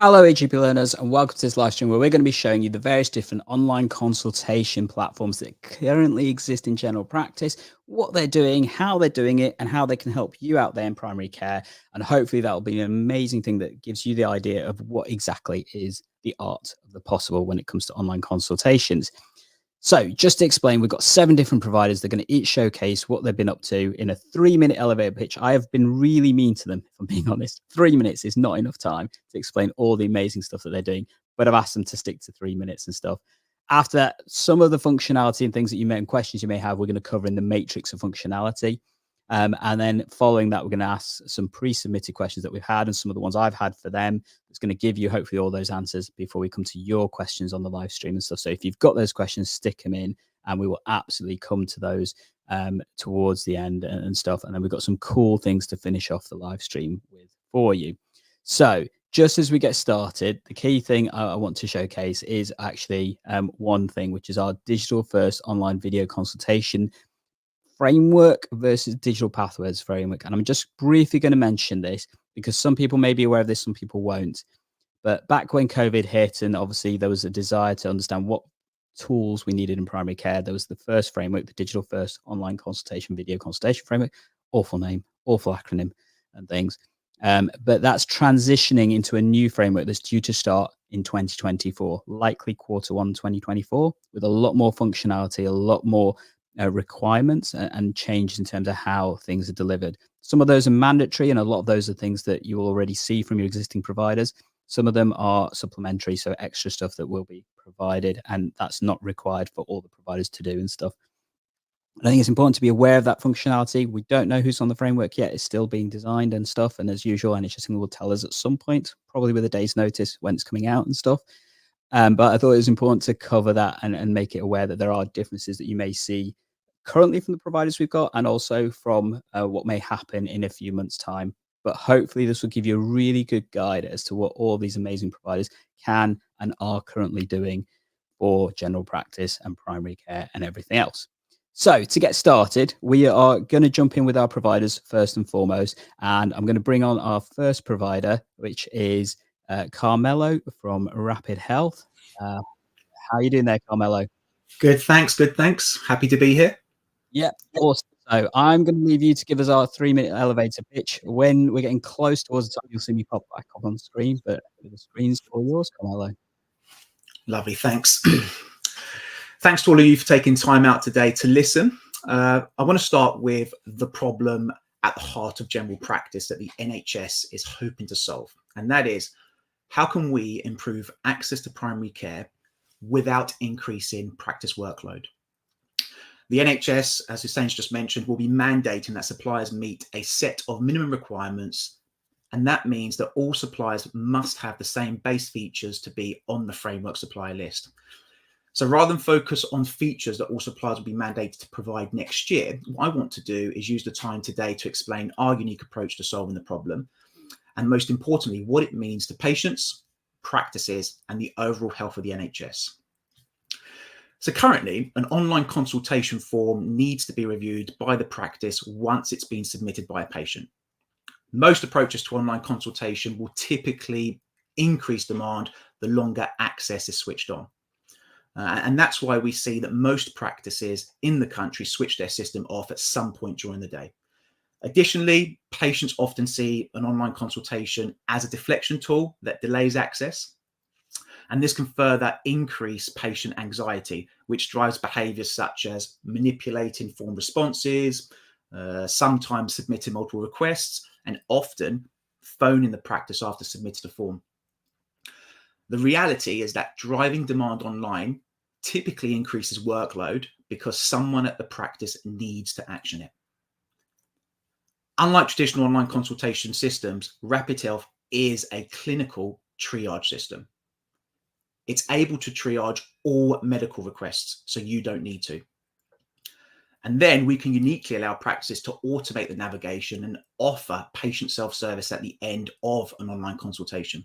Hello, AGP learners, and welcome to this live stream where we're going to be showing you the various different online consultation platforms that currently exist in general practice, what they're doing, how they're doing it, and how they can help you out there in primary care. And hopefully that will be an amazing thing that gives you the idea of what exactly is the art of the possible when it comes to online consultations. So just to explain, we've got 7 different providers. They're going to each showcase what they've been up to in a 3-minute elevator pitch. I have been really mean to them, if I'm being honest. 3 minutes is not enough time to explain all the amazing stuff that they're doing, but I've asked them to stick to 3 minutes and stuff. After that, some of the functionality and things that you may and questions you may have, we're going to cover in the matrix of functionality. And then following that, we're going to ask some pre-submitted questions that we've had and some of the ones I've had for them. It's going to give you hopefully all those answers before we come to your questions on the live stream and stuff. So if you've got those questions, stick them in and we will absolutely come to those towards the end and stuff. And then we've got some cool things to finish off the live stream with for you. So just as we get started, the key thing I want to showcase is actually one thing, which is our digital first online video consultation framework versus digital pathways framework. And I'm just briefly going to mention this because some people may be aware of this, some people won't. But back when COVID hit, and obviously there was a desire to understand what tools we needed in primary care, there was the first framework, the digital first online consultation video consultation framework. Awful name, awful acronym and things. But that's transitioning into a new framework that's due to start in 2024, likely Q1 2024, with a lot more functionality, a lot more requirements and changes in terms of how things are delivered. Some of those are mandatory and a lot of those are things that you will already see from your existing providers. Some of them are supplementary, so extra stuff that will be provided, and that's not required for all the providers to do and stuff. I think it's important to be aware of that functionality. We don't know who's on the framework yet. It's still being designed and stuff, and as usual, NHS will tell us at some point, probably with a day's notice when it's coming out and stuff. But I thought it was important to cover that and make it aware that there are differences that you may see currently from the providers we've got and also from what may happen in a few months' time. But hopefully this will give you a really good guide as to what all these amazing providers can and are currently doing for general practice and primary care and everything else. So to get started, we are going to jump in with our providers first and foremost. And I'm going to bring on our first provider, which is Carmelo from Rapid Health. How are you doing there, Carmelo? Good, thanks. Good, thanks. Happy to be here. Yeah, awesome. So I'm going to leave you to give us our 3-minute elevator pitch. When we're getting close towards the time, you'll see me pop back up on screen, but the screen's all yours, Carmelo. Lovely, thanks. Thanks to all of you for taking time out today to listen. I want to start with the problem at the heart of general practice that the NHS is hoping to solve. And that is, how can we improve access to primary care without increasing practice workload? The NHS, as Hussein's just mentioned, will be mandating that suppliers meet a set of minimum requirements. And that means that all suppliers must have the same base features to be on the framework supplier list. So rather than focus on features that all suppliers will be mandated to provide next year, what I want to do is use the time today to explain our unique approach to solving the problem. And most importantly, what it means to patients, practices, and the overall health of the NHS. So currently, an online consultation form needs to be reviewed by the practice once it's been submitted by a patient. Most approaches to online consultation will typically increase demand the longer access is switched on. And that's why we see that most practices in the country switch their system off at some point during the day. Additionally, patients often see an online consultation as a deflection tool that delays access. And this can further increase patient anxiety, which drives behaviors such as manipulating form responses, sometimes submitting multiple requests, and often phoning the practice after submitting a form. The reality is that driving demand online typically increases workload because someone at the practice needs to action it. Unlike traditional online consultation systems, Rapid Health is a clinical triage system. It's able to triage all medical requests, so you don't need to. And then we can uniquely allow practices to automate the navigation and offer patient self-service at the end of an online consultation.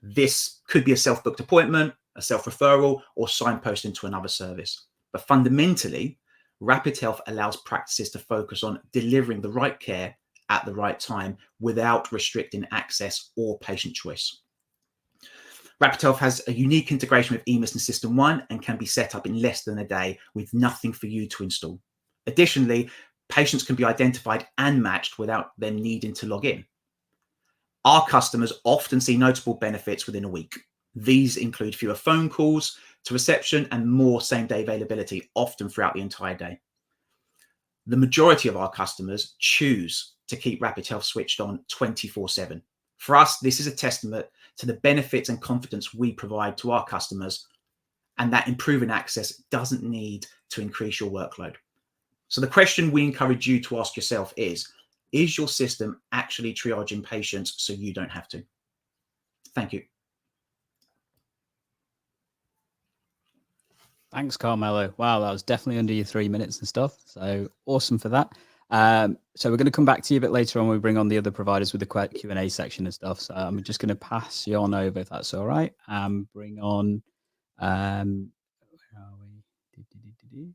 This could be a self-booked appointment, a self-referral, or signposting to another service. But fundamentally, Rapid Health allows practices to focus on delivering the right care at the right time without restricting access or patient choice. Rapid Health has a unique integration with eMedicine System 1 and can be set up in less than a day with nothing for you to install. Additionally, patients can be identified and matched without them needing to log in. Our customers often see notable benefits within a week. These include fewer phone calls to reception and more same-day availability, often throughout the entire day. The majority of our customers choose to keep Rapid Health switched on 24/7. For us, this is a testament to the benefits and confidence we provide to our customers, and that improving access doesn't need to increase your workload. So the question we encourage you to ask yourself is your system actually triaging patients so you don't have to? Thank you. Thanks, Carmelo. Wow, that was definitely under your 3 minutes and stuff. So awesome for that. So we're going to come back to you a bit later on when we bring on the other providers with the Q&A section and stuff. So I'm just going to pass you on over if that's all right. Bring on, where are we?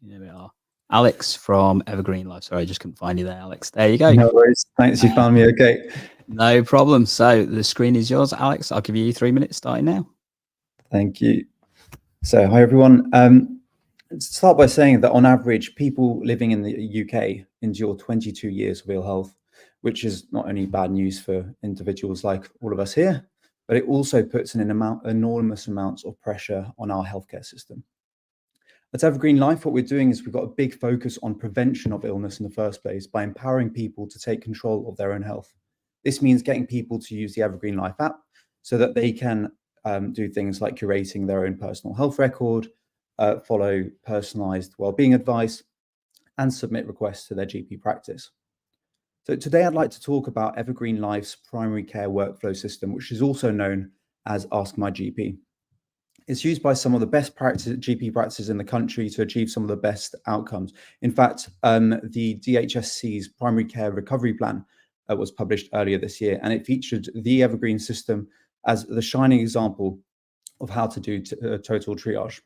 There we are. Alex from Evergreen Life. Sorry, I just couldn't find you there, Alex. There you go. No worries. Thanks. You found me okay. No problem. So the screen is yours, Alex. I'll give you 3 minutes starting now. Thank you. So hi, everyone. Start by saying that on average, people living in the UK endure 22 years of ill health, which is not only bad news for individuals like all of us here, but it also puts an enormous amounts of pressure on our healthcare system. At Evergreen Life, what we're doing is we've got a big focus on prevention of illness in the first place by empowering people to take control of their own health. This means getting people to use the Evergreen Life app so that they can do things like curating their own personal health record, follow personalized wellbeing advice, and submit requests to their GP practice. So today I'd like to talk about Evergreen Life's primary care workflow system, which is also known as Ask My GP. It's used by some of the best GP practices in the country to achieve some of the best outcomes. In fact, the DHSC's primary care recovery plan was published earlier this year, and it featured the Evergreen system as the shining example of how to do total triage.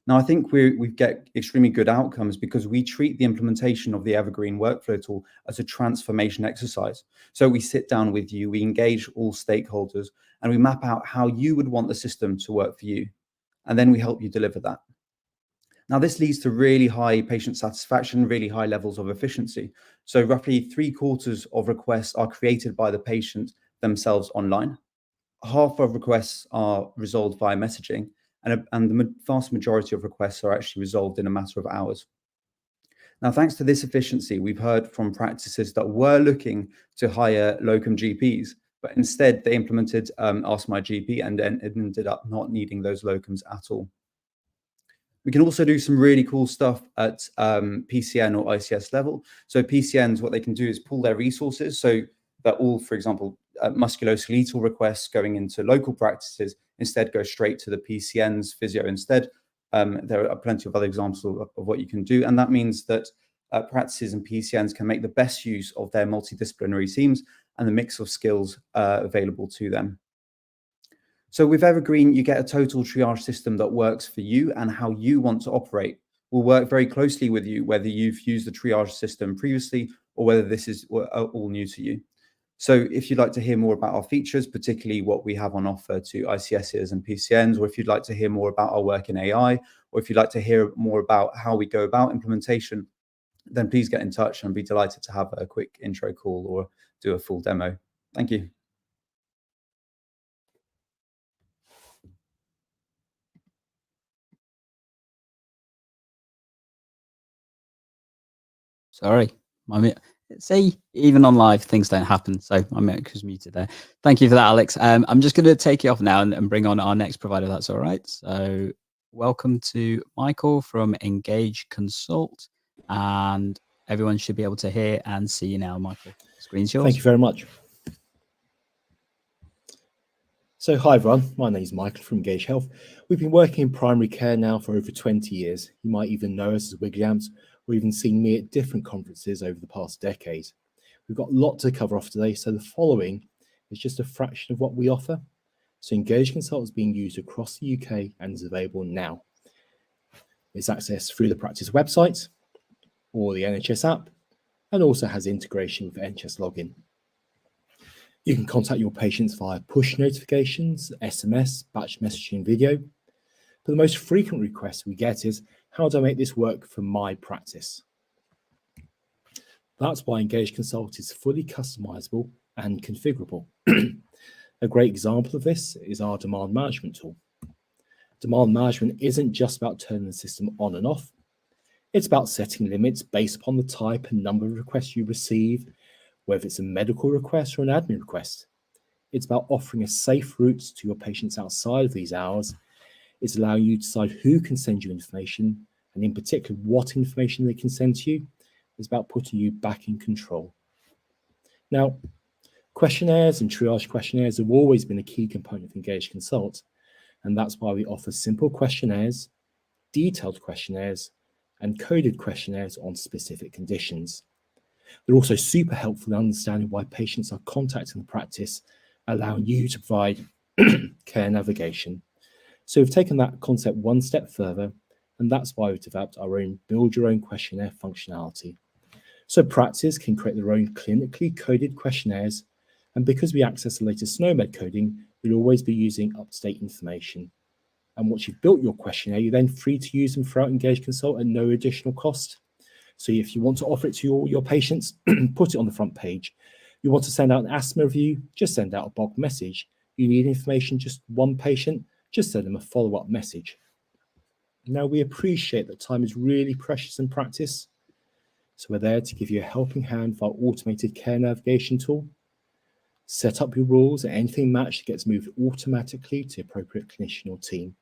Now, I think we get extremely good outcomes because we treat the implementation of the Evergreen workflow tool as a transformation exercise. So we sit down with you, we engage all stakeholders, and we map out how you would want the system to work for you. And then we help you deliver that. Now, this leads to really high patient satisfaction, really high levels of efficiency. So roughly 3/4 of requests are created by the patient themselves online. Half of requests are resolved via messaging, and the vast majority of requests are actually resolved in a matter of hours. Now, thanks to this efficiency, we've heard from practices that were looking to hire locum GPs, but instead they implemented Ask My GP and then ended up not needing those locums at all. We can also do some really cool stuff at PCN or ICS level. So PCNs, what they can do is pool their resources so that all, for example, musculoskeletal requests going into local practices instead go straight to the PCN's physio instead. There are plenty of other examples of what you can do. And that means that practices and PCNs can make the best use of their multidisciplinary teams and the mix of skills available to them. So with Evergreen, you get a total triage system that works for you and how you want to operate. We'll work very closely with you, whether you've used the triage system previously or whether this is all new to you. So if you'd like to hear more about our features, particularly what we have on offer to ICSs and PCNs, or if you'd like to hear more about our work in AI, or if you'd like to hear more about how we go about implementation, then please get in touch and be delighted to have a quick intro call or do a full demo. Thank you. Sorry, see, even on live, things don't happen. So my mic was muted there. Thank you for that, Alex. I'm just going to take you off now and bring on our next provider. That's all right. So welcome to Michael from Engage Consult. And everyone should be able to hear and see you now, Michael. Screen's yours. Thank you very much. So hi everyone, my name is Michael from Engage Health. We've been working in primary care now for over 20 years. You might even know us as Wigglyamps, or even seen me at different conferences over the past decade. We've got a lot to cover off today, so the following is just a fraction of what we offer. So Engage Consult is being used across the UK and is available now. It's accessed through the practice website or the NHS app, and also has integration with NHS login. You can contact your patients via push notifications, SMS, batch messaging, video. But the most frequent request we get is, how do I make this work for my practice? That's why Engage Consult is fully customizable and configurable. A great example of this is our demand management tool. Demand management isn't just about turning the system on and off. It's about setting limits based upon the type and number of requests you receive, whether it's a medical request or an admin request. It's about offering a safe route to your patients outside of these hours. It's allowing you to decide who can send you information, and in particular, what information they can send to you. It's about putting you back in control. Now, questionnaires and triage questionnaires have always been a key component of Engage Consult, and that's why we offer simple questionnaires, detailed questionnaires, and coded questionnaires on specific conditions. They're also super helpful in understanding why patients are contacting the practice, allowing you to provide care navigation. So we've taken that concept one step further, and that's why we've developed our own build your own questionnaire functionality. So practice can create their own clinically coded questionnaires, and because we access the latest SNOMED coding, we'll always be using up-to-date information. And once you've built your questionnaire, you're then free to use them throughout Engage Consult at no additional cost. So if you want to offer it to your patients, put it on the front page. You want to send out an asthma review, just send out a bulk message. You need information, just one patient, just send them a follow-up message. Now, we appreciate that time is really precious in practice, so we're there to give you a helping hand for our automated care navigation tool. Set up your rules, and anything matched gets moved automatically to the appropriate clinician or team.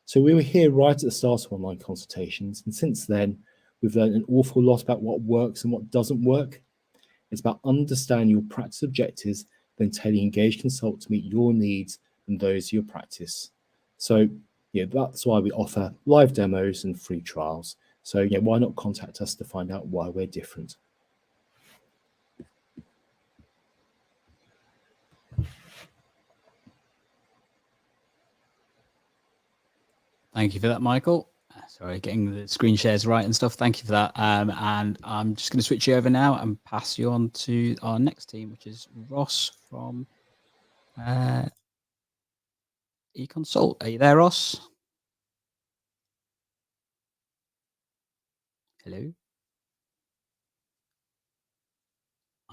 So we were here right at the start of online consultations, and since then, we've learned an awful lot about what works and what doesn't work. It's about understanding your practice objectives, then tailoring Engage Consult to meet your needs and those of your practice. So that's why we offer live demos and free trials. So why not contact us to find out why we're different? Thank you for that, Michael. Sorry, getting the screen shares right and stuff. Thank you for that. And I'm just going to switch you over now and pass you on to our next team, which is Ross from eConsult. Are you there, Ross? Hello?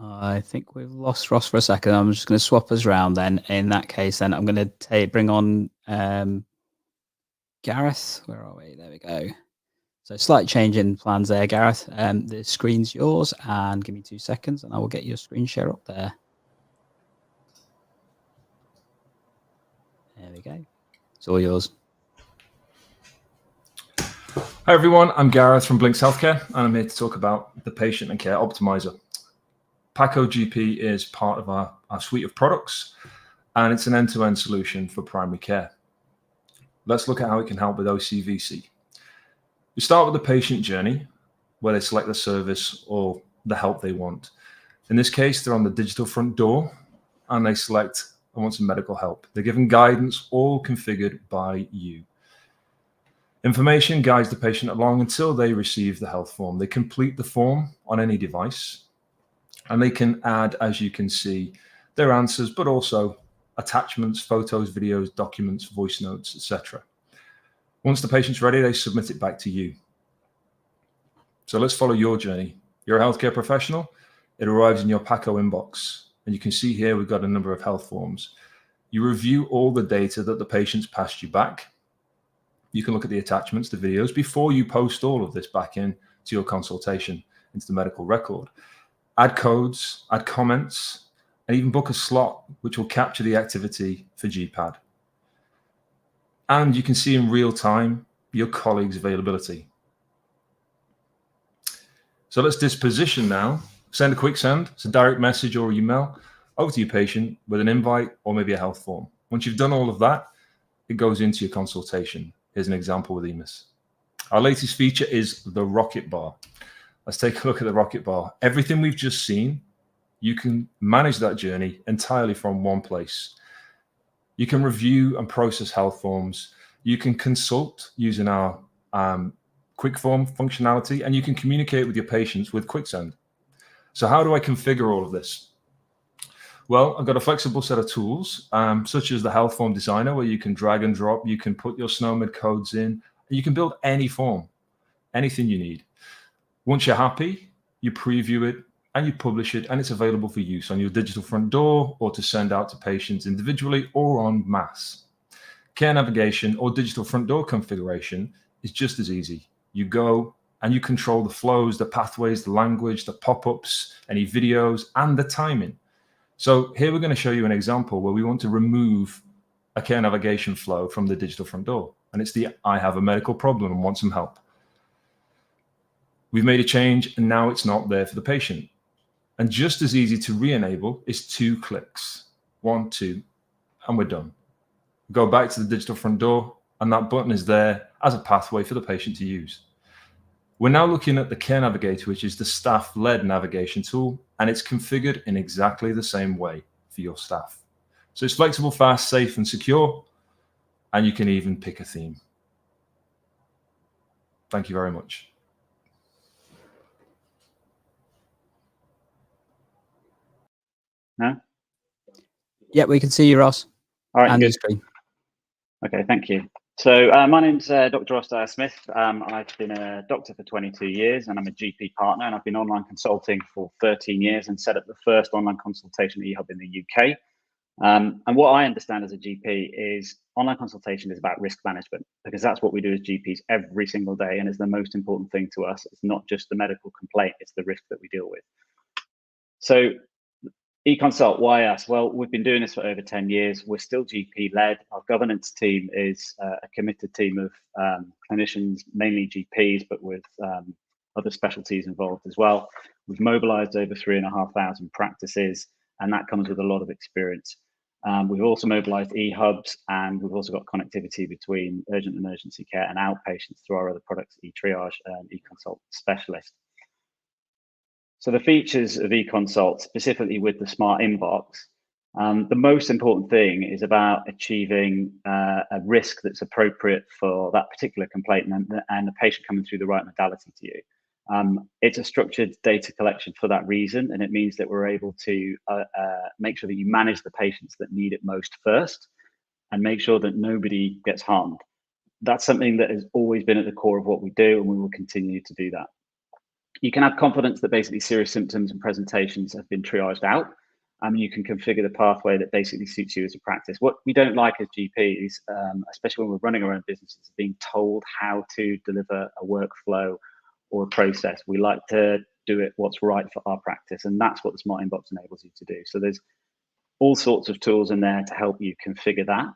I think we've lost Ross for a second. I'm just going to swap us around then. In that case, then I'm going to bring on Gareth. Where are we? There we go. So slight change in plans there, Gareth. The screen's yours, and give me 2 seconds and I will get your screen share up there. There we go. It's all yours. Hi everyone, I'm Gareth from Blinx Healthcare, and I'm here to talk about the Patient and Care Optimizer. Paco GP is part of our suite of products, and it's an end-to-end solution for primary care. Let's look at how it can help with OCVC. We start with the patient journey, where they select the service or the help they want. In this case, they're on the digital front door, and they select, I want some medical help. They're given guidance, all configured by you. Information guides the patient along until they receive the health form. They complete the form on any device, and they can add, as you can see, their answers, but also attachments, photos, videos, documents, voice notes, etc. Once the patient's ready, they submit it back to you. So let's follow your journey. You're a healthcare professional. It arrives in your Paco inbox, and you can see here we've got a number of health forms. You review all the data that the patient's passed you back. You can look at the attachments, the videos, before you post all of this back in to your consultation, into the medical record. Add codes, add comments, and even book a slot, which will capture the activity for GPAD. And you can see in real time your colleague's availability. So let's disposition now. Send a quick send. It's a direct message or email over to your patient with an invite or maybe a health form. Once you've done all of that, it goes into your consultation. Here's an example with EMIS. Our latest feature is the rocket bar. Let's take a look at the rocket bar. Everything we've just seen, you can manage that journey entirely from one place. You can review and process health forms. You can consult using our quick form functionality, and you can communicate with your patients with quick send. So how do I configure all of this? Well, I've got a flexible set of tools, such as the health form designer, where you can drag and drop, you can put your SNOMED codes in, and you can build any form, anything you need. Once you're happy, you preview it and you publish it, and it's available for use on your digital front door or to send out to patients individually or en masse. Care navigation or digital front door configuration is just as easy. You go and you control the flows, the pathways, the language, the pop-ups, any videos, and the timing. So here we're going to show you an example where we want to remove a care navigation flow from the digital front door. And it's the I have a medical problem and want some help. We've made a change and now it's not there for the patient. And just as easy to re-enable is 2 clicks. 1, 2, and we're done. Go back to the digital front door and that button is there as a pathway for the patient to use. We're now looking at the Care Navigator, which is the staff-led navigation tool, and it's configured in exactly the same way for your staff. So it's flexible, fast, safe, and secure, and you can even pick a theme. Thank you very much. No? Yeah, we can see you, Ross. All right, And good. the screen. Okay, thank you. So my name's Dr. Ross Dyer-Smith. I've been a doctor for 22 years and I'm a GP partner, and I've been online consulting for 13 years and set up the first online consultation e-hub in the UK. And what I understand as a GP is online consultation is about risk management, because that's what we do as GPs every single day, and it's the most important thing to us. It's not just the medical complaint, it's the risk that we deal with. So eConsult, why us? Well, we've been doing this for over 10 years. We're still GP-led. Our governance team is a committed team of clinicians, mainly GPs, but with other specialties involved as well. We've mobilized over 3,500 practices, and that comes with a lot of experience. We've also mobilized e-hubs, and we've also got connectivity between urgent emergency care and outpatients through our other products, eTriage and eConsult Specialist. So the features of eConsult, specifically with the smart inbox, the most important thing is about achieving a risk that's appropriate for that particular complaint and the patient coming through the right modality to you. It's a structured data collection for that reason, and it means that we're able to make sure that you manage the patients that need it most first and make sure that nobody gets harmed. That's something that has always been at the core of what we do, and we will continue to do that. You can have confidence that basically serious symptoms and presentations have been triaged out. You can configure the pathway that basically suits you as a practice. What we don't like as GPs, especially when we're running our own businesses, is being told how to deliver a workflow or a process. We like to do it what's right for our practice, and that's what the Smart Inbox enables you to do. So there's all sorts of tools in there to help you configure that.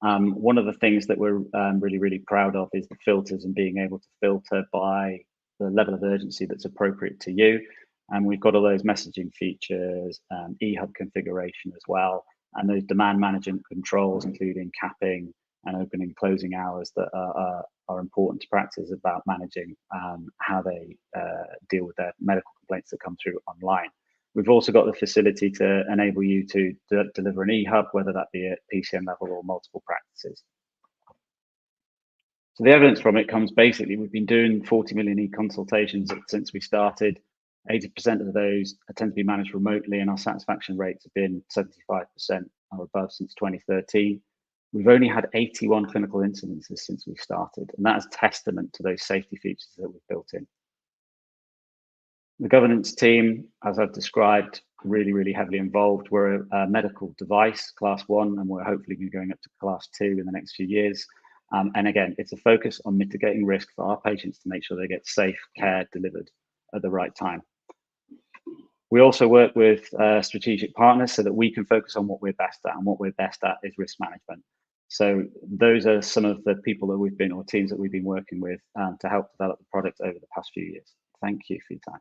One of the things that we're really, really proud of is the filters and being able to filter by the level of urgency that's appropriate to you. And we've got all those messaging features, e-hub configuration as well, and those demand management controls, including capping and opening and closing hours that are important to practice about managing how they deal with their medical complaints that come through online. We've also got the facility to enable you to deliver an e-hub, whether that be at PCN level or multiple practices. So the evidence from it comes basically, we've been doing 40 million e-consultations since we started. 80% of those tend to be managed remotely, and our satisfaction rates have been 75% or above since 2013. We've only had 81 clinical incidences since we started, and that is testament to those safety features that we've built in. The governance team, as I've described, really, really heavily involved. We're a medical device, class 1, and we're hopefully going up to class 2 in the next few years. And again, it's a focus on mitigating risk for our patients to make sure they get safe care delivered at the right time. We also work with strategic partners so that we can focus on what we're best at, and what we're best at is risk management. So those are some of the people that we've been, or teams that we've been working with to help develop the product over the past few years. Thank you for your time.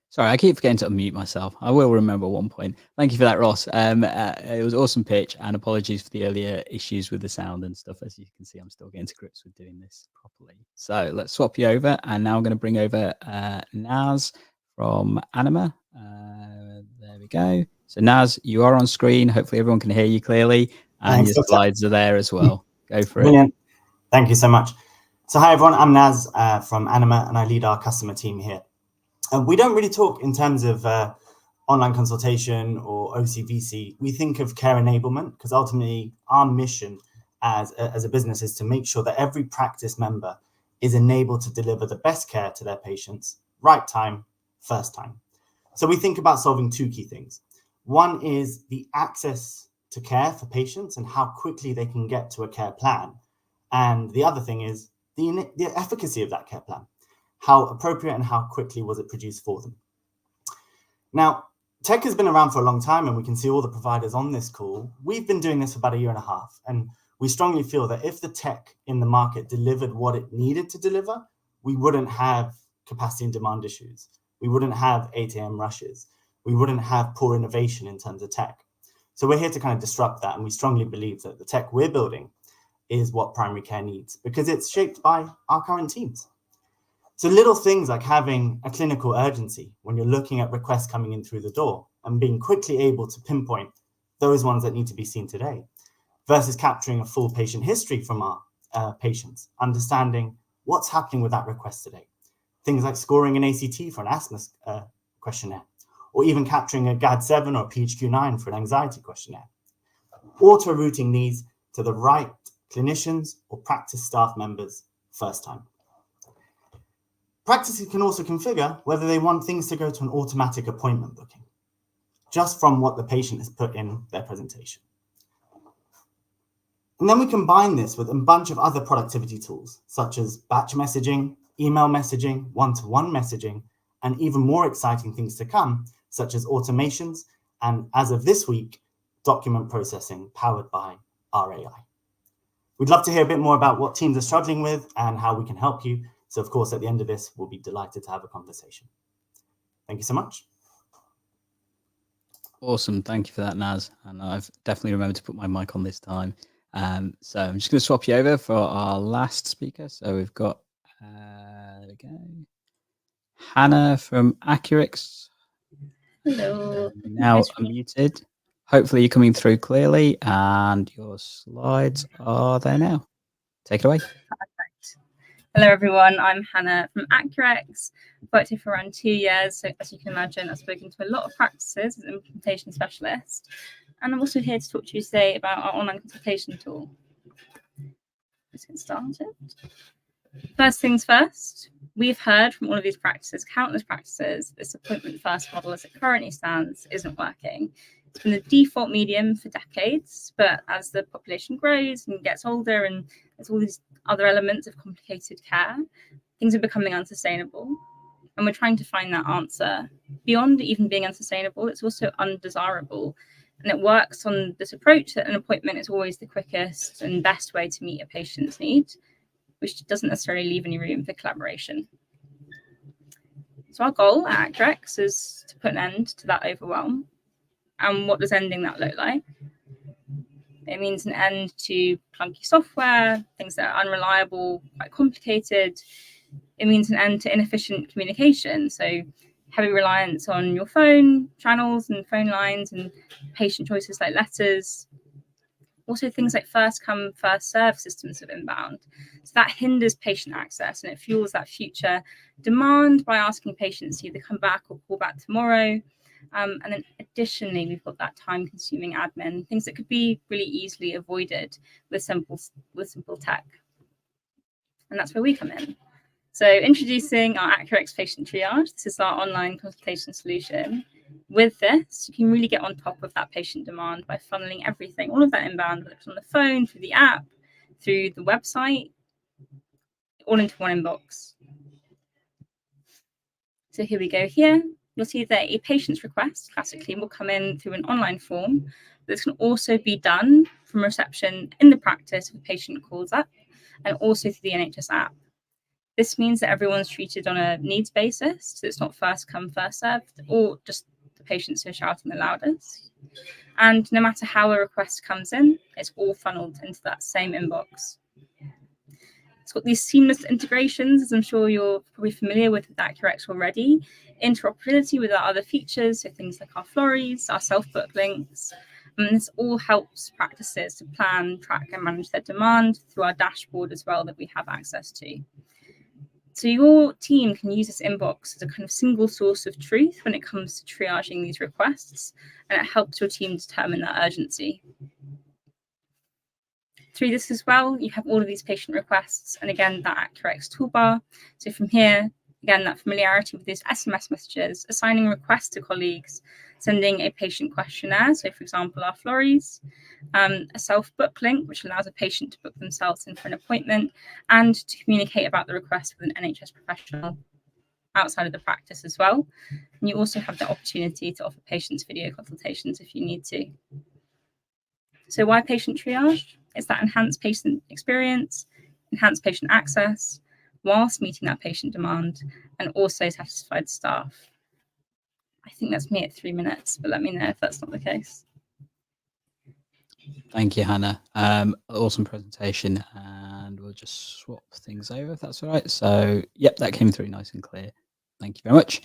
Sorry, I keep forgetting to unmute myself. I will remember at one point. Thank you for that, Ross. It was an awesome pitch, and apologies for the earlier issues with the sound and stuff. As you can see, I'm still getting to grips with doing this properly. So let's swap you over, and now I'm going to bring over Naz from Anima. There we go. So Naz, you are on screen. Hopefully everyone can hear you clearly, and your slides are there as well. Go for it. Brilliant. Thank you so much. So hi everyone, I'm Naz from Anima, and I lead our customer team here. We don't really talk in terms of online consultation or OCVC. We think of care enablement because ultimately our mission as a business is to make sure that every practice member is enabled to deliver the best care to their patients, right time, first time. So we think about solving two key things. One is the access to care for patients and how quickly they can get to a care plan. And the other thing is the efficacy of that care plan. How appropriate and how quickly was it produced for them? Now, tech has been around for a long time, and we can see all the providers on this call. We've been doing this for about 1.5 years, and we strongly feel that if the tech in the market delivered what it needed to deliver, we wouldn't have capacity and demand issues. We wouldn't have 8 a.m. rushes. We wouldn't have poor innovation in terms of tech. So we're here to kind of disrupt that, and we strongly believe that the tech we're building is what primary care needs because it's shaped by our current teams. So little things like having a clinical urgency when you're looking at requests coming in through the door and being quickly able to pinpoint those ones that need to be seen today versus capturing a full patient history from our patients, understanding what's happening with that request today. Things like scoring an ACT for an asthma questionnaire, or even capturing a GAD-7 or PHQ-9 for an anxiety questionnaire. Auto-routing these to the right clinicians or practice staff members first time. Practices can also configure whether they want things to go to an automatic appointment booking, just from what the patient has put in their presentation. And then we combine this with a bunch of other productivity tools, such as batch messaging, email messaging, one-to-one messaging, and even more exciting things to come, such as automations, and as of this week, document processing powered by our AI. We'd love to hear a bit more about what teams are struggling with and how we can help you. So of course, at the end of this, we'll be delighted to have a conversation. Thank you so much. Awesome. Thank you for that, Naz. And I've definitely remembered to put my mic on this time. So I'm just going to swap you over for our last speaker. So we've got, there we go, Hannah from Accurx. Hello. Now unmuted. Hopefully you're coming through clearly and your slides are there now. Take it away. Perfect. Hello, everyone. I'm Hannah from Accurx. I've worked here for around 2 years. So as you can imagine, I've spoken to a lot of practices as an implementation specialist. And I'm also here to talk to you today about our online consultation tool. Let's get started. First things first, we've heard from all of these practices, countless practices, this appointment first model as it currently stands isn't working. It's been the default medium for decades, but as the population grows and gets older and there's all these other elements of complicated care, things are becoming unsustainable. And we're trying to find that answer. Beyond even being unsustainable, it's also undesirable. And it works on this approach that an appointment is always the quickest and best way to meet a patient's need, which doesn't necessarily leave any room for collaboration. So our goal at Accurx is to put an end to that overwhelm. And what does ending that look like? It means an end to clunky software, things that are unreliable, quite complicated. It means an end to inefficient communication. So heavy reliance on your phone channels and phone lines and patient choices like letters. Also things like first come, first serve systems of inbound. So that hinders patient access and it fuels that future demand by asking patients to either come back or call back tomorrow. And then additionally, we've got that time-consuming admin, things that could be really easily avoided with simple tech. And that's where we come in. So introducing our Accurx Patient Triage. This is our online consultation solution. With this, you can really get on top of that patient demand by funneling everything, all of that inbound, whether it's on the phone, through the app, through the website, all into one inbox. So here we go here. You'll see that a patient's request classically will come in through an online form. This can also be done from reception in the practice if a patient calls up and also through the NHS app. This means that everyone's treated on a needs basis, so it's not first come, first served, or just the patients who are shouting the loudest. And no matter how a request comes in, it's all funneled into that same inbox. It's got these seamless integrations, as I'm sure you're probably familiar with Accurx already, interoperability with our other features, so things like our Florries, our self-book links, And this all helps practices to plan, track, and manage their demand through our dashboard as well that we have access to. So your team can use this inbox as a kind of single source of truth when it comes to triaging these requests, and it helps your team determine that urgency. Through this as well, you have all of these patient requests, and again, that Accurx toolbar. So from here, again, that familiarity with these SMS messages, assigning requests to colleagues, sending a patient questionnaire. So for example, our Florries, a self-book link, which allows a patient to book themselves in for an appointment and to communicate about the request with an NHS professional outside of the practice as well. And you also have the opportunity to offer patients video consultations if you need to. So why patient triage? It's that enhanced patient experience, enhanced patient access, whilst meeting that patient demand, and also satisfied staff. I think that's me at 3 minutes, but let me know if that's not the case. Thank you, Hannah. Awesome presentation, and we'll just swap things over if that's all right. So, yep, that came through nice and clear. Thank you very much.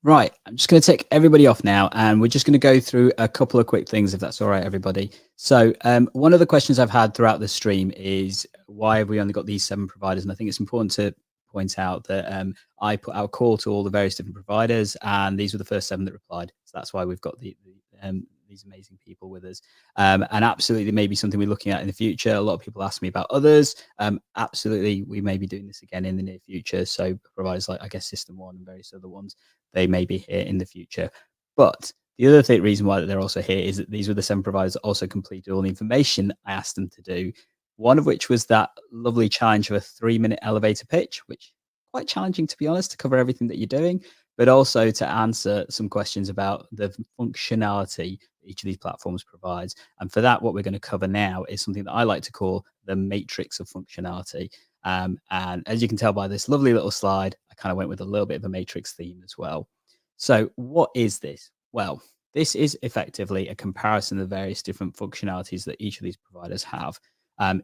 Right, I'm just going to take everybody off now, and we're just going to go through a couple of quick things, if that's all right, everybody. So one of the questions I've had throughout the stream is, why have we only got these 7 providers? And I think it's important to point out that I put out a call to all the various different providers, and these were the first 7 that replied. So that's why we've got these amazing people with us. And absolutely, maybe something we're looking at in the future. A lot of people ask me about others. Absolutely, we may be doing this again in the near future. So providers like, I guess, System One and various other ones, they may be here in the future. But the other reason why they're also here is that these were the 7 providers that also completed all the information I asked them to do. One of which was that lovely challenge of a 3-minute elevator pitch, which is quite challenging, to be honest, to cover everything that you're doing, but also to answer some questions about the functionality that each of these platforms provides. And for that, what we're going to cover now is something that I like to call the matrix of functionality. And as you can tell by this lovely little slide, I kind of went with a little bit of a matrix theme as well. So what is this? Well, this is effectively a comparison of various different functionalities that each of these providers have.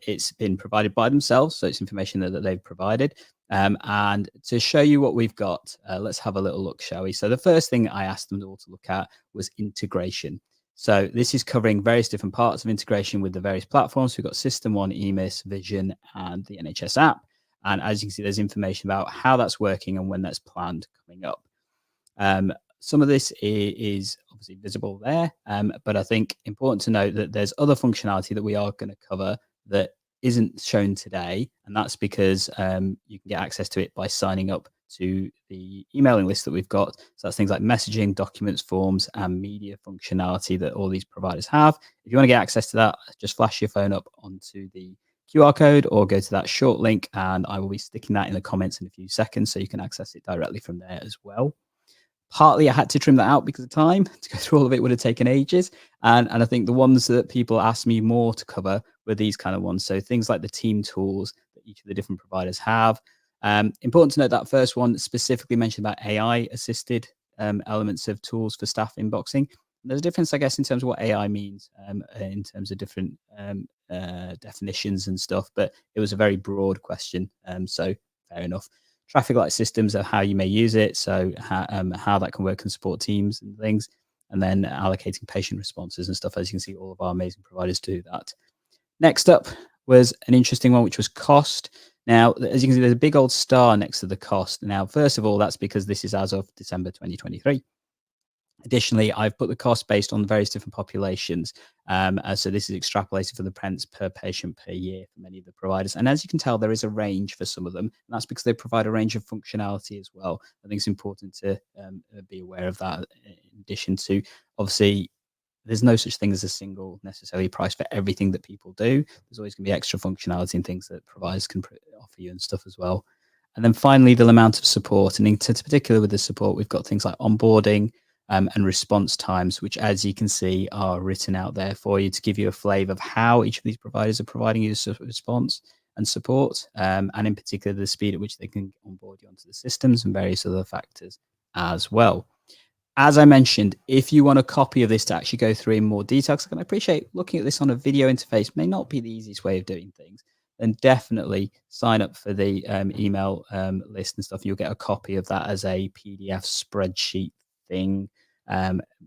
It's been provided by themselves, so it's information that they've provided. And to show you what we've got, let's have a little look, shall we? So the first thing I asked them all to look at was integration. So this is covering various different parts of integration with the various platforms. We've got System One, EMIS, Vision, and the NHS app. And as you can see, there's information about how that's working and when that's planned coming up. Some of this is obviously visible there, but I think important to note that there's other functionality that we are going to cover that isn't shown today, and that's because you can get access to it by signing up to the emailing list that we've got. So that's things like messaging, documents, forms, and media functionality that all these providers have. If you want to get access to that, just flash your phone up onto the QR code or go to that short link, and I will be sticking that in the comments in a few seconds so you can access it directly from there as well. Partly I had to trim that out because of time. To go through all of it would have taken ages. And I think the ones that people asked me more to cover were these kind of ones. So things like the team tools that each of the different providers have. Important to note that first one specifically mentioned about AI assisted elements of tools for staff inboxing. There's a difference, I guess, in terms of what AI means in terms of different definitions and stuff, but it was a very broad question. So fair enough. Traffic light systems are how you may use it, so how that can work and support teams and things, and then allocating patient responses and stuff. As you can see, all of our amazing providers do that. Next up was an interesting one, which was cost. Now, as you can see, there's a big old star next to the cost. Now, first of all, that's because this is as of December 2023. Additionally, I've put the cost based on various different populations. So this is extrapolated for the pence per patient per year for many of the providers. And as you can tell, there is a range for some of them. And that's because they provide a range of functionality as well. I think it's important to be aware of that. In addition to, obviously, there's no such thing as a single necessarily price for everything that people do. There's always going to be extra functionality and things that providers can offer you and stuff as well. And then finally, the amount of support. And in particular with the support, we've got things like onboarding, and response times, which, as you can see, are written out there for you to give you a flavor of how each of these providers are providing you response and support, and in particular, the speed at which they can onboard you onto the systems and various other factors as well. As I mentioned, if you want a copy of this to actually go through in more detail, because I can appreciate looking at this on a video interface may not be the easiest way of doing things, then definitely sign up for the email list and stuff. You'll get a copy of that as a PDF spreadsheet thing.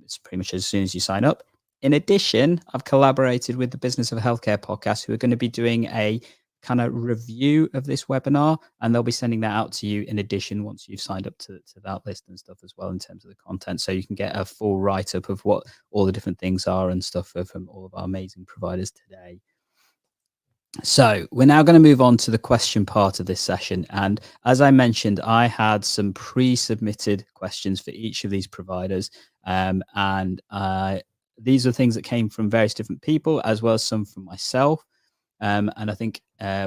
It's pretty much as soon as you sign up. In addition, I've collaborated with the Business of Healthcare podcast, who are going to be doing a kind of review of this webinar, and they'll be sending that out to you in addition once you've signed up to that list and stuff as well, in terms of the content, so you can get a full write-up of what all the different things are and stuff from all of our amazing providers today. So we're now going to move on to the question part of this session, and as I mentioned, I had some pre-submitted questions for each of these providers, and these are things that came from various different people, as well as some from myself. And I think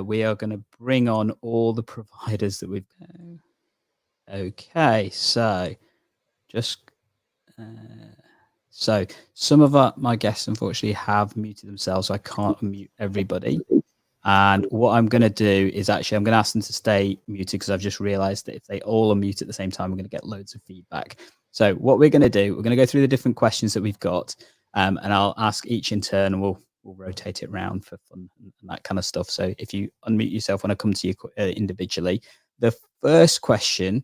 we are going to bring on all the providers that we've. Okay, so just so some of my guests unfortunately have muted themselves, so I can't unmute everybody. And what I'm going to do is actually I'm going to ask them to stay muted, because I've just realised that if they all unmute at the same time, we're going to get loads of feedback. So what we're going to do, we're going to go through the different questions that we've got, and I'll ask each in turn, and we'll rotate it around for fun and that kind of stuff. So if you unmute yourself when I come to you individually, the first question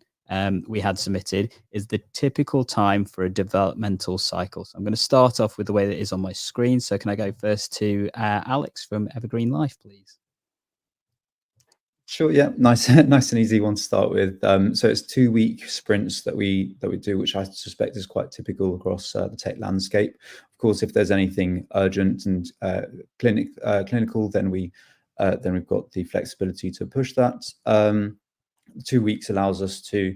we had submitted is the typical time for a developmental cycle. So I'm going to start off with the way that it is on my screen. So can I go first to Alex from Evergreen Life, please? Sure. Yeah. Nice and easy one to start with. So it's 2-week sprints that we do, which I suspect is quite typical across the tech landscape. Of course, if there's anything urgent and clinical, then we've got the flexibility to push that. 2 weeks allows us to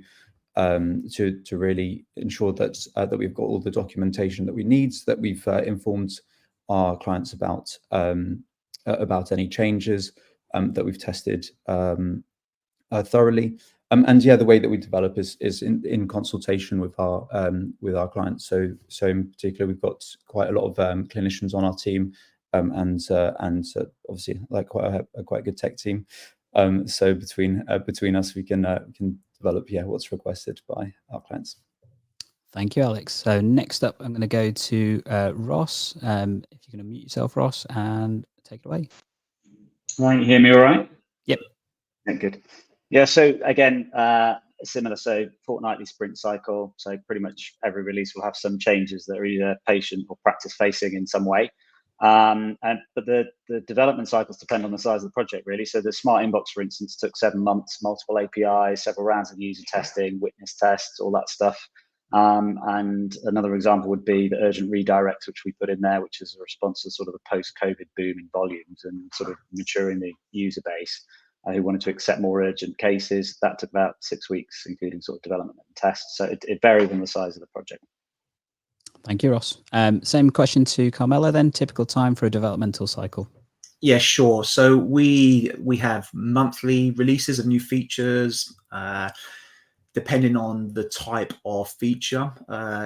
really ensure that we've got all the documentation that we need, so that we've informed our clients about any changes that we've tested thoroughly. And yeah, the way that we develop is in consultation with our clients. So in particular, we've got quite a lot of clinicians on our team, and obviously like quite a good tech team. So between us, we can develop what's requested by our clients. Thank you, Alex. So next up, I'm going to go to Ross. If you're going to mute yourself, Ross, and take it away. Right, you hear me all right? Yep. Yeah, good. Yeah, so again, similar, so fortnightly sprint cycle. So pretty much every release will have some changes that are either patient or practice facing in some way. But the development cycles depend on the size of the project, really. So the Smart Inbox, for instance, took 7 months, multiple APIs, several rounds of user testing, witness tests, all that stuff. And another example would be the urgent redirects, which we put in there, which is a response to sort of the post-COVID boom in volumes and sort of maturing the user base who wanted to accept more urgent cases. That took about 6 weeks, including sort of development and tests. So it varied on the size of the project. Thank you, Ross. Same question to Carmela then. Typical time for a developmental cycle? Yeah, sure. So we have monthly releases of new features, depending on the type of feature.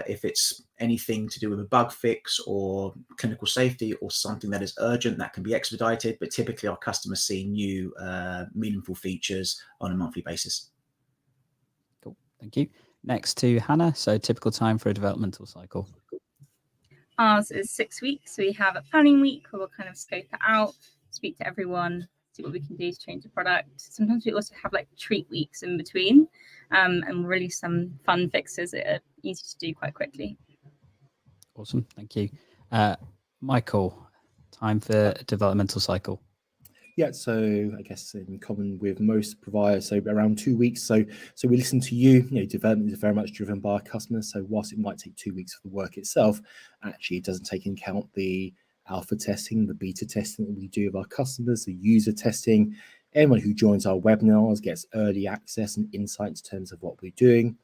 If it's anything to do with a bug fix or clinical safety or something that is urgent, that can be expedited. But typically our customers see new meaningful features on a monthly basis. Cool. Thank you. Next to Hannah. So typical time for a developmental cycle? Ours is 6 weeks. So we have a planning week where we'll kind of scope it out, speak to everyone, see what we can do to change the product. Sometimes we also have like treat weeks in between, and release some fun fixes that are easy to do quite quickly. Awesome. Thank you. Michael, time for a developmental cycle? Yeah, so I guess in common with most providers, so around 2 weeks. So we listen to you. Development is very much driven by our customers. So whilst it might take 2 weeks for the work itself, actually it doesn't take into account the alpha testing, the beta testing that we do with our customers, the user testing. Anyone who joins our webinars gets early access and insights in terms of what we're doing.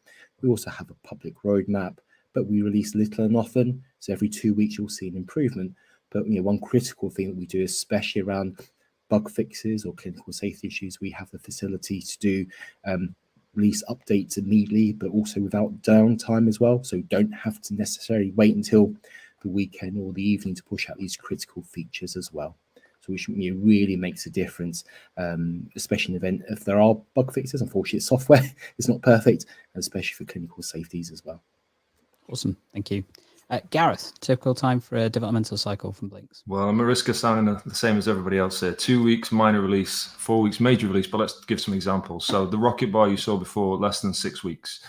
We also have a public roadmap, but we release little and often. So every 2 weeks you'll see an improvement. But one critical thing that we do, especially around bug fixes or clinical safety issues, we have the facility to do release updates immediately, but also without downtime as well. So you don't have to necessarily wait until the weekend or the evening to push out these critical features as well. So which really makes a difference, especially in the event if there are bug fixes. Unfortunately, software is not perfect, especially for clinical safeties as well. Awesome. Thank you. Gareth, typical time for a developmental cycle from Blinx? Well, I'm at risk of sounding the same as everybody else here. 2 weeks minor release, 4 weeks major release, but let's give some examples. So the Rocket Bar you saw before, less than 6 weeks.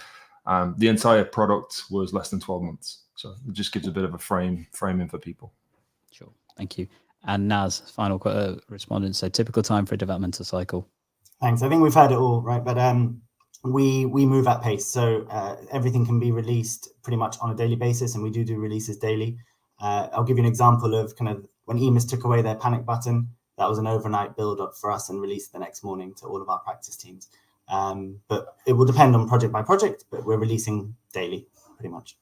The entire product was less than 12 months. So it just gives a bit of a framing for people. Sure. Thank you. And Naz, final respondent. So typical time for a developmental cycle. Thanks. I think we've heard it all, right? But we move at pace. So everything can be released pretty much on a daily basis, and we do releases daily. I'll give you an example of kind of when EMIS took away their panic button. That was an overnight build up for us and released the next morning to all of our practice teams. But it will depend on project by project, but we're releasing daily pretty much.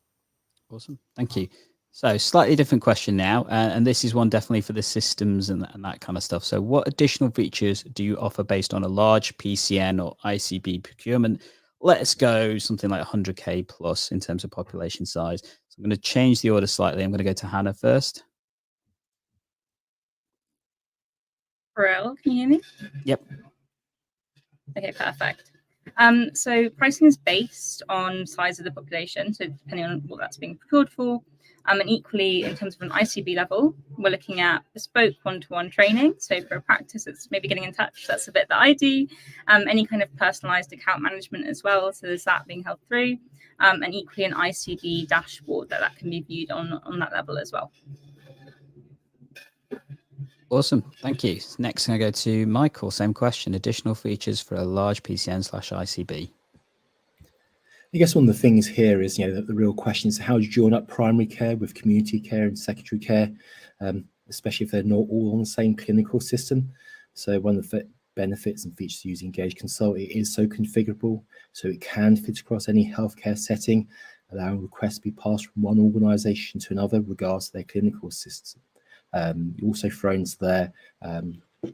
Awesome. Thank you. So slightly different question now, and this is one definitely for the systems and that kind of stuff. So what additional features do you offer based on a large PCN or ICB procurement? Let's go something like 100K plus in terms of population size. So I'm going to change the order slightly. I'm going to go to Hannah first. Brill, can you hear me? Yep. Okay, perfect. So pricing is based on size of the population, so depending on what that's being procured for. And equally, in terms of an ICB level, we're looking at bespoke one-to-one training. So for a practice that's maybe getting in touch, that's a bit that I do. Any kind of personalized account management as well. So there's that being held through. And equally an ICB dashboard that can be viewed on that level as well. Awesome. Thank you. Next, I'm going to go to Michael. Same question. Additional features for a large PCN/ICB. I guess one of the things here is, the real question is how do you join up primary care with community care and secondary care, especially if they're not all on the same clinical system. So one of the benefits and features of using Engage Consult, it is so configurable, so it can fit across any healthcare setting, allowing requests to be passed from one organisation to another, regardless of their clinical system. You also throw into there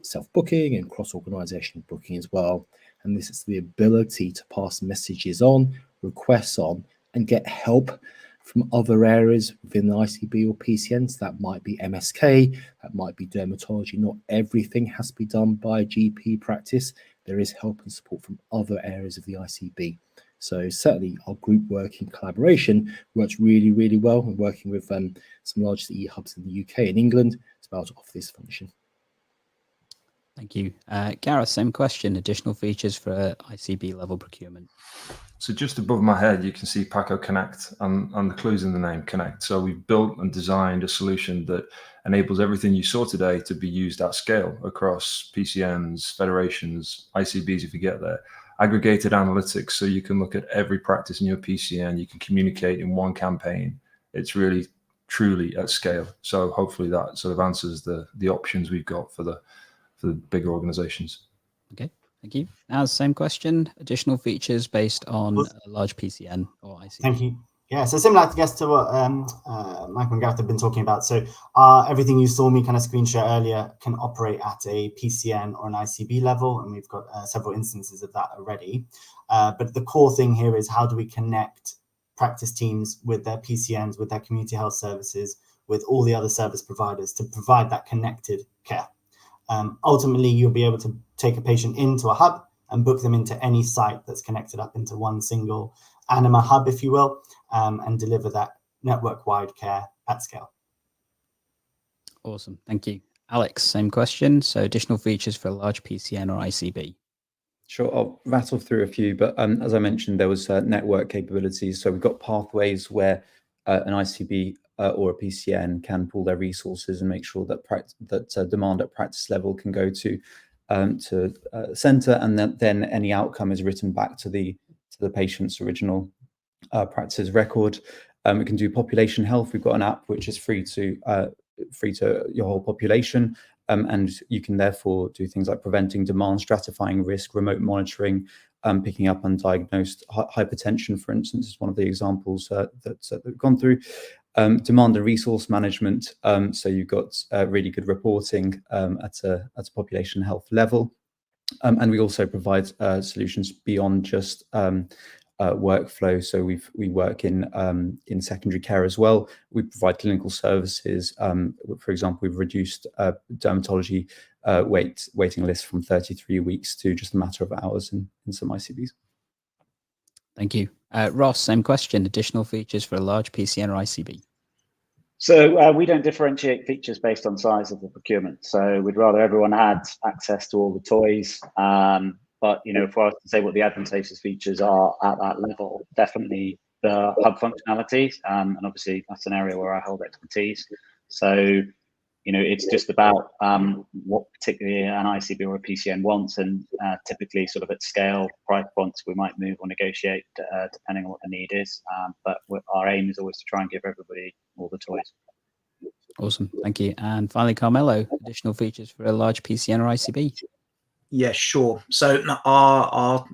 self-booking and cross-organisational booking as well. And this is the ability to pass messages on, requests on, and get help from other areas within the ICB or PCNs. That might be MSK, that might be dermatology. Not everything has to be done by a GP practice. There is help and support from other areas of the ICB. So certainly our group working collaboration works really, really well. And working with some large CE hubs in the UK and England to be able to offer this function. Thank you. Gareth, same question. Additional features for ICB level procurement. So just above my head, you can see Paco Connect and the clues in the name Connect. So we've built and designed a solution that enables everything you saw today to be used at scale across PCNs, federations, ICBs if you get there. Aggregated analytics, so you can look at every practice in your PCN, you can communicate in one campaign. It's really, truly at scale. So hopefully that sort of answers the options we've got for the bigger organizations. Okay, thank you. Now, same question, additional features based on a large PCN or ICB. Thank you. Yeah, so similar, I guess, to what Michael and Gareth have been talking about. So everything you saw me kind of screen share earlier can operate at a PCN or an ICB level, and we've got several instances of that already. But the core thing here is how do we connect practice teams with their PCNs, with their community health services, with all the other service providers to provide that connected care. Ultimately, you'll be able to take a patient into a hub and book them into any site that's connected up into one single Anima hub, if you will, and deliver that network-wide care at scale. Awesome. Thank you. Alex, same question. So additional features for a large PCN or ICB. Sure, I'll rattle through a few, but as I mentioned, there was network capabilities. So we've got pathways where an ICB or a PCN can pool their resources and make sure that demand at practice level can go to centre, and then any outcome is written back to the patient's original practice record. We can do population health. We've got an app which is free to your whole population, and you can therefore do things like preventing demand, stratifying risk, remote monitoring, picking up undiagnosed hypertension, for instance, is one of the examples that we've gone through. Demand and resource management. So you've got really good reporting at a population health level. And we also provide solutions beyond just workflow. So we work in secondary care as well. We provide clinical services. For example, we've reduced dermatology waiting lists from 33 weeks to just a matter of hours in some ICBs. Thank you. Ross, same question. Additional features for a large PCN or ICB. So we don't differentiate features based on size of the procurement. So we'd rather everyone had access to all the toys. But if I was to say what the advantageous features are at that level, definitely the hub functionality, and obviously that's an area where I hold expertise. So it's just about what particularly an ICB or a PCN wants, and typically sort of at scale price points we might move or negotiate depending on what the need is. But our aim is always to try and give everybody all the toys. Awesome, thank you. And finally, Carmelo, additional features for a large PCN or ICB. Yeah, sure. So our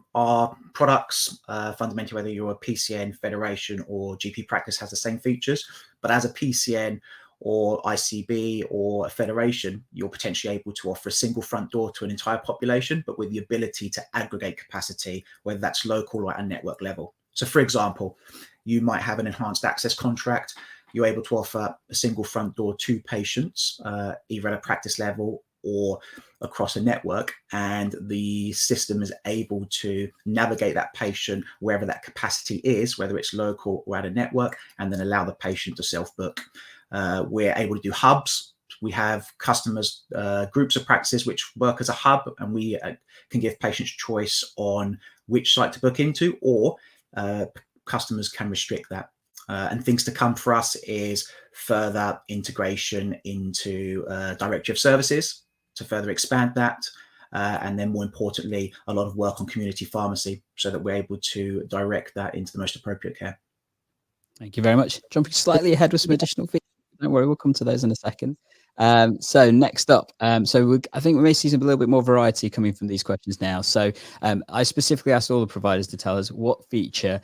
products, fundamentally, whether you're a PCN, federation, or GP practice, has the same features. But as a PCN or ICB or a federation, you're potentially able to offer a single front door to an entire population, but with the ability to aggregate capacity, whether that's local or at a network level. So, for example, you might have an enhanced access contract. You're able to offer a single front door to patients, either at a practice level or across a network, and the system is able to navigate that patient wherever that capacity is, whether it's local or at a network, and then allow the patient to self-book. We're able to do hubs. We have customers, groups of practices which work as a hub, and we can give patients choice on which site to book into, or customers can restrict that. And things to come for us is further integration into directory of services to further expand that. And then more importantly, a lot of work on community pharmacy so that we're able to direct that into the most appropriate care. Thank you very much. Jumping slightly ahead with some additional features. Don't worry, we'll come to those in a second. So next up, I think we may see some a little bit more variety coming from these questions now. So I specifically asked all the providers to tell us what feature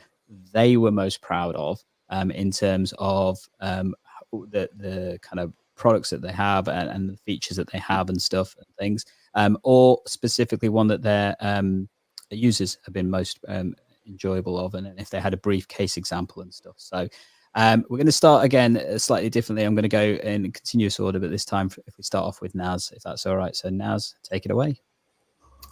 they were most proud of in terms of the kind of products that they have and the features that they have and stuff and things, or specifically one that their users have been most enjoyable of, and if they had a brief case example and stuff. So we're going to start again slightly differently. I'm going to go in continuous order, but this time if we start off with Naz, if that's all right. So Naz, take it away.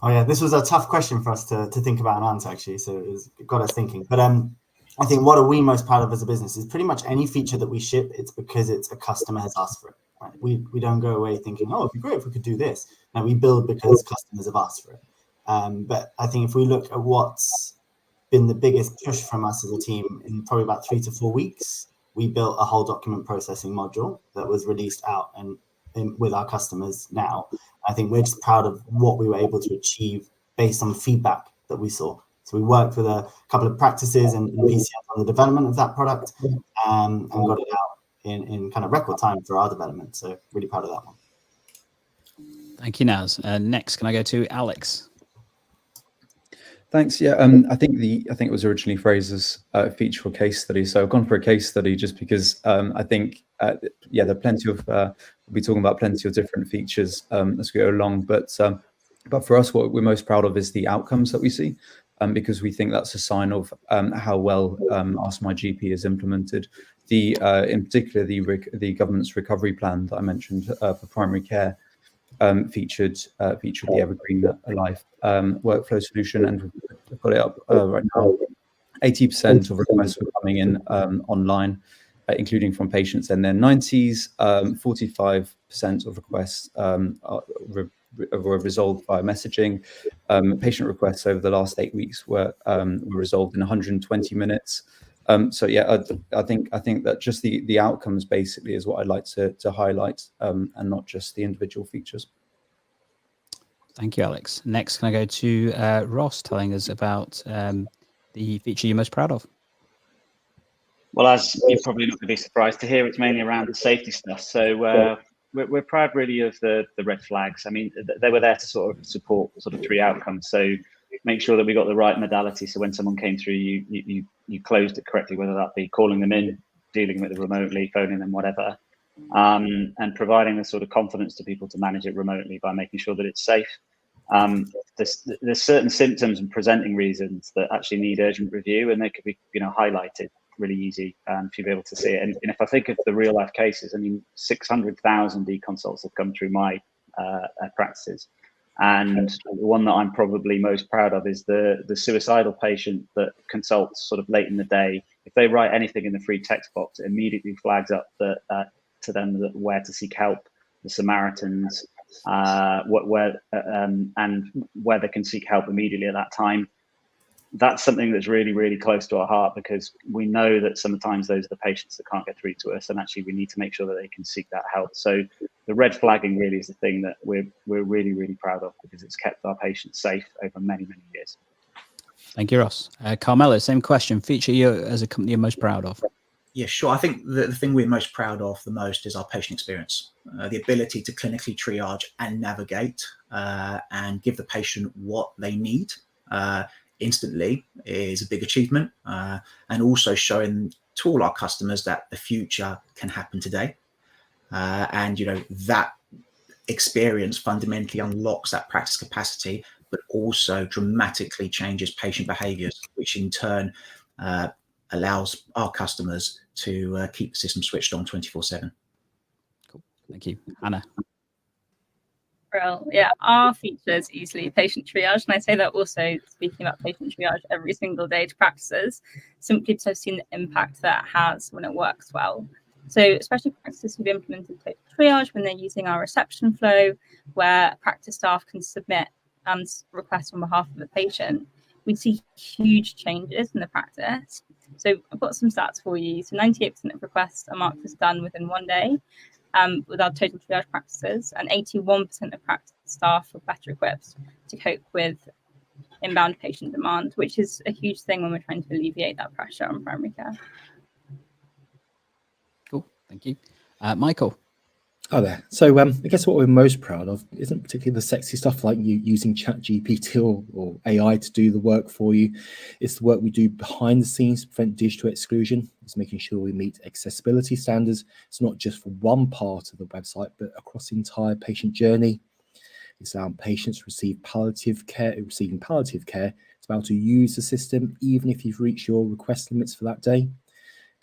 Oh yeah, this was a tough question for us to think about and answer, actually, so it got us thinking. But I think what are we most proud of as a business is pretty much any feature that we ship, it's because it's a customer has asked for it. Right? We don't go away thinking, oh, it'd be great if we could do this. No, we build because customers have asked for it. But I think if we look at what's been the biggest push from us as a team, in probably about 3 to 4 weeks, we built a whole document processing module that was released out and with our customers now. I think we're just proud of what we were able to achieve based on feedback that we saw. So we worked with a couple of practices and PCNs on the development of that product, and got it out in kind of record time for our development. So really proud of that one. Thank you, Naz. Next, can I go to Alex? Thanks. Yeah, I think it was originally phrased as a feature or case study. So I've gone for a case study just because I think there are plenty of we'll be talking about plenty of different features as we go along. But for us, what we're most proud of is the outcomes that we see, because we think that's a sign of how well Ask My GP is implemented. In particular, the government's recovery plan that I mentioned for primary care. Featured the Evergreen Life workflow solution, and we've got it up right now. 80% of requests were coming in online, including from patients in their 90s. 45% of requests were resolved via messaging. Patient requests over the last 8 weeks were resolved in 120 minutes. So yeah, I think that just the outcomes basically is what I'd like to highlight, and not just the individual features. Thank you, Alex. Next, can I go to Ross, telling us about the feature you're most proud of? Well, as you're probably not going to be surprised to hear, it's mainly around the safety stuff. So we're proud really of the red flags. I mean, they were there to sort of support sort of 3 outcomes. So make sure that we got the right modality. So when someone came through, you closed it correctly, whether that be calling them in, dealing with it remotely, phoning them, whatever, and providing the sort of confidence to people to manage it remotely by making sure that it's safe. There's certain symptoms and presenting reasons that actually need urgent review, and they could be, highlighted really easy for you to be able to see it. And if I think of the real life cases, I mean, 600,000 eConsults have come through my practices. And the one that I'm probably most proud of is the suicidal patient that consults sort of late in the day. If they write anything in the free text box, it immediately flags up to them where to seek help, the Samaritans, and where they can seek help immediately at that time. that's something that's really, really close to our heart, because we know that sometimes those are the patients that can't get through to us, and actually we need to make sure that they can seek that help. So the red flagging really is the thing that we're really, really proud of, because it's kept our patients safe over many, many years. Thank you, Ross. Carmelo, same question. Feature you as a company you're most proud of? Yeah, sure. I think the thing we're most proud of the most is our patient experience. The ability to clinically triage and navigate and give the patient what they need instantly is a big achievement. And also showing to all our customers that the future can happen today. And, you know, that experience fundamentally unlocks that practice capacity, but also dramatically changes patient behaviors, which in turn allows our customers to keep the system switched on 24/7. Cool. Thank you. Hannah. Well, yeah, our feature is easily patient triage. And I say that also speaking about patient triage every single day to practices, simply because I've seen the impact that it has when it works well. So especially practices who've implemented patient triage when they're using our reception flow, where practice staff can submit requests on behalf of the patient, we see huge changes in the practice. So I've got some stats for you. So 98% of requests are marked as done within 1 day with our total triage practices, and 81% of practice staff are better equipped to cope with inbound patient demand, which is a huge thing when we're trying to alleviate that pressure on primary care. Cool. Thank you. Michael. Oh, there. So I guess what we're most proud of isn't particularly the sexy stuff like you using ChatGPT or AI to do the work for you. It's the work we do behind the scenes to prevent digital exclusion. It's making sure we meet accessibility standards. It's not just for one part of the website, but across the entire patient journey. It's our patients receiving palliative care. It's about to use the system, even if you've reached your request limits for that day.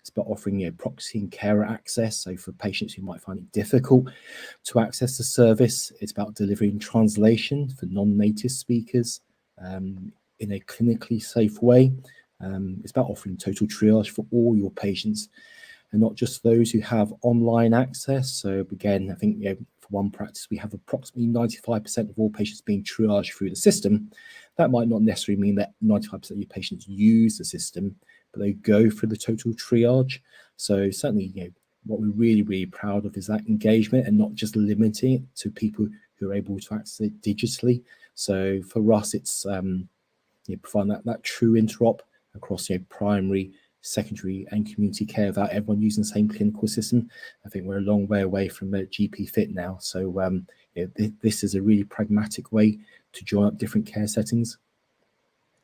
It's about offering proxy and carer access. So for patients who might find it difficult to access the service, it's about delivering translation for non-native speakers in a clinically safe way. It's about offering total triage for all your patients and not just those who have online access. So again, I think for one practice, we have approximately 95% of all patients being triaged through the system. That might not necessarily mean that 95% of your patients use the system, but they go through the total triage. So certainly, what we're really, really proud of is that engagement and not just limiting it to people who are able to access it digitally. So for us, it's providing that true interop across primary, secondary and community care without everyone using the same clinical system. I think we're a long way away from GP Fit now. So this is a really pragmatic way to join up different care settings.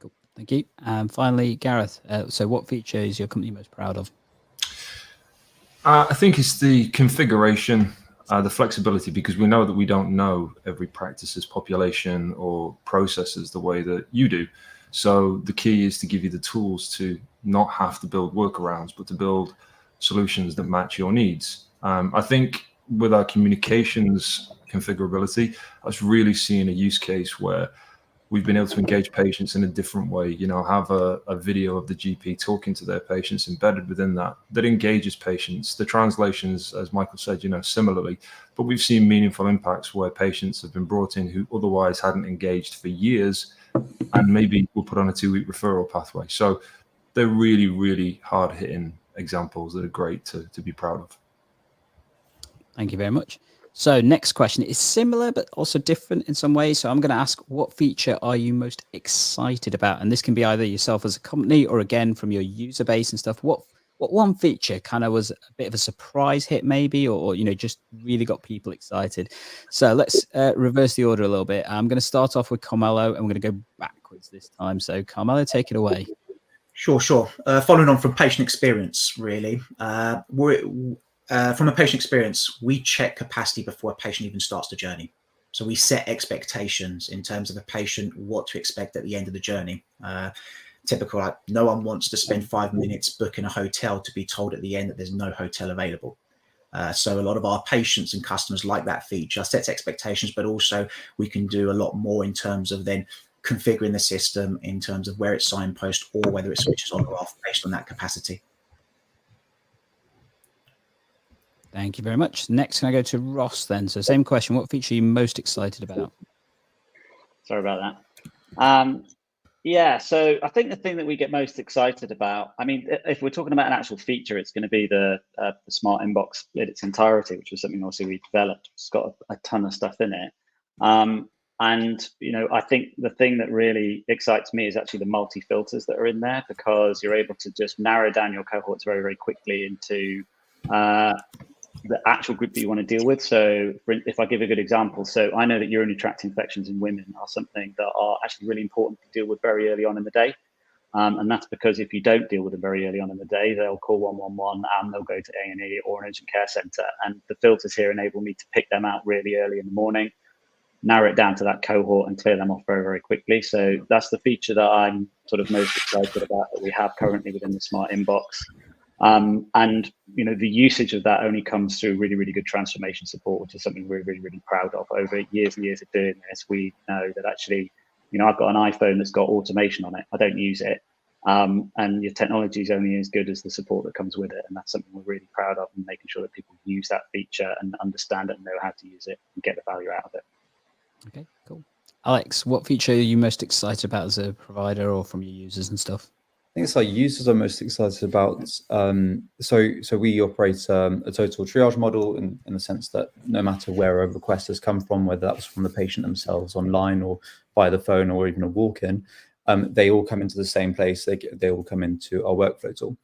Cool. Thank you. And finally, Gareth, so what feature is your company most proud of? I think it's the configuration, the flexibility, because we know that we don't know every practice's population or processes the way that you do. So the key is to give you the tools to not have to build workarounds, but to build solutions that match your needs. I think with our communications configurability, I was really seeing a use case where we've been able to engage patients in a different way, have a video of the GP talking to their patients embedded within that engages patients. The translations, as Michael said, similarly, but we've seen meaningful impacts where patients have been brought in who otherwise hadn't engaged for years and maybe we'll put on a 2-week referral pathway. So they're really, really hard hitting examples that are great to be proud of. Thank you very much. So next question is similar, but also different in some ways. So I'm going to ask, what feature are you most excited about? And this can be either yourself as a company or again, from your user base and stuff. What one feature kind of was a bit of a surprise hit maybe, or just really got people excited? So let's reverse the order a little bit. I'm going to start off with Carmelo and we're going to go backwards this time. So Carmelo, take it away. Sure. Following on from patient experience, really, from a patient experience, we check capacity before a patient even starts the journey. So we set expectations in terms of a patient, what to expect at the end of the journey. Typical, like, no one wants to spend 5 minutes booking a hotel to be told at the end that there's no hotel available. So a lot of our patients and customers like that feature, sets expectations, but also we can do a lot more in terms of then configuring the system in terms of where it's signpost or whether it switches on or off based on that capacity. Thank you very much. Next, can I go to Ross then? So same question. What feature are you most excited about? Sorry about that. Yeah, so I think the thing that we get most excited about, I mean, if we're talking about an actual feature, it's going to be the smart inbox in its entirety, which was something also we developed. It's got a ton of stuff in it. And, you know, I think the thing that really excites me is actually the multi-filters that are in there, because you're able to just narrow down your cohorts very, very quickly into the actual group that you want to deal with. So if I give a good example, so I know that urinary tract infections in women are something that are actually really important to deal with very early on in the day. And that's because if you don't deal with them very early on in the day, they'll call 111 and they'll go to A&E or an urgent care centre. And the filters here enable me to pick them out really early in the morning, narrow it down to that cohort and clear them off very, very quickly. So that's the feature that I'm sort of most excited about that we have currently within the smart inbox. And you know, the usage of that only comes through really, really good transformation support, which is something we're really, really proud of. Over years and years of doing this, we know that actually, you know, I've got an iPhone that's got automation on it. I don't use it. And your technology is only as good as the support that comes with it. And that's something we're really proud of, and making sure that people use that feature and understand it and know how to use it and get the value out of it. Okay, cool. Alex, what feature are you most excited about as a provider or from your users and stuff? I think it's our users are most excited about. So we operate a total triage model in the sense that no matter where a request has come from, whether that was from the patient themselves online or via the phone or even a walk-in, they all come into the same place. They all come into our workflow tool.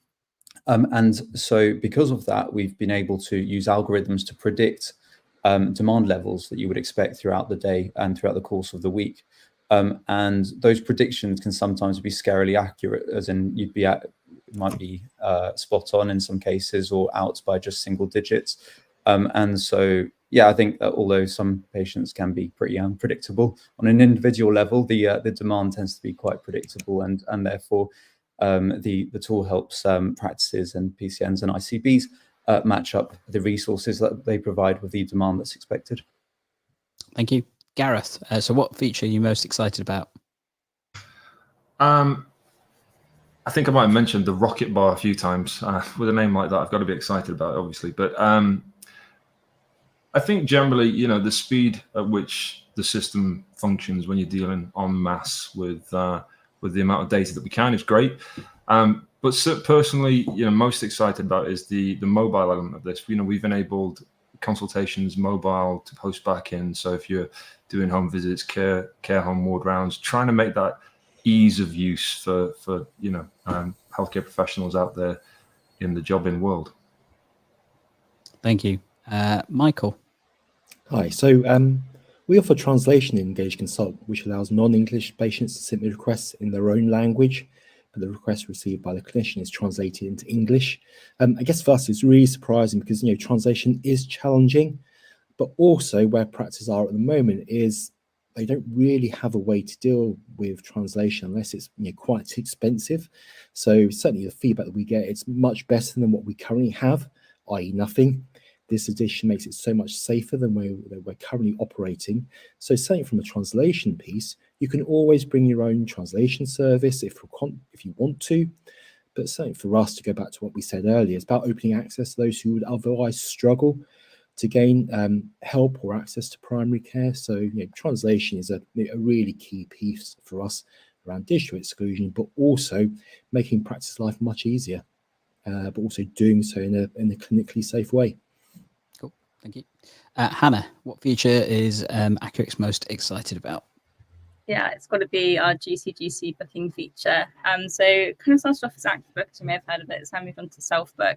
And so because of that, we've been able to use algorithms to predict demand levels that you would expect throughout the day and throughout the course of the week. And those predictions can sometimes be scarily accurate, as in might be spot on in some cases or out by just single digits. And so, yeah, I think that although some patients can be pretty unpredictable on an individual level, the demand tends to be quite predictable, and therefore the tool helps practices and PCNs and ICBs match up the resources that they provide with the demand that's expected. Thank you. Gareth, so what feature are you most excited about? I think I might have mentioned the rocket bar a few times. With a name like that, I've got to be excited about it, obviously. But I think generally, you know, the speed at which the system functions when you're dealing en masse with the amount of data that we can is great. But personally, you know, most excited about is the mobile element of this. You know, we've enabled consultations mobile to post back in. So if you're doing home visits, care home ward rounds, trying to make that ease of use for you know, healthcare professionals out there in the jobbing world. Thank you. Michael. Hi. So we offer translation in DrGandalf, which allows non-English patients to submit requests in their own language, but the request received by the clinician is translated into English. I guess for us, it's really surprising because, you know, translation is challenging, but also where practices are at the moment is they don't really have a way to deal with translation unless it's, you know, quite expensive. So certainly the feedback that we get, it's much better than what we currently have, i.e. nothing. This addition makes it so much safer than we're currently operating. So certainly from a translation piece, you can always bring your own translation service if you want to. But certainly for us, to go back to what we said earlier, it's about opening access to those who would otherwise struggle to gain help or access to primary care. So, you know, translation is a really key piece for us around digital exclusion, but also making practice life much easier, but also doing so in a clinically safe way. Cool, thank you. Hannah, what feature is Accurx most excited about? Yeah, it's got to be our GCGC booking feature. So kind of started off as ActiveBook, as you may have heard of it, it's now moved on to Self-Book.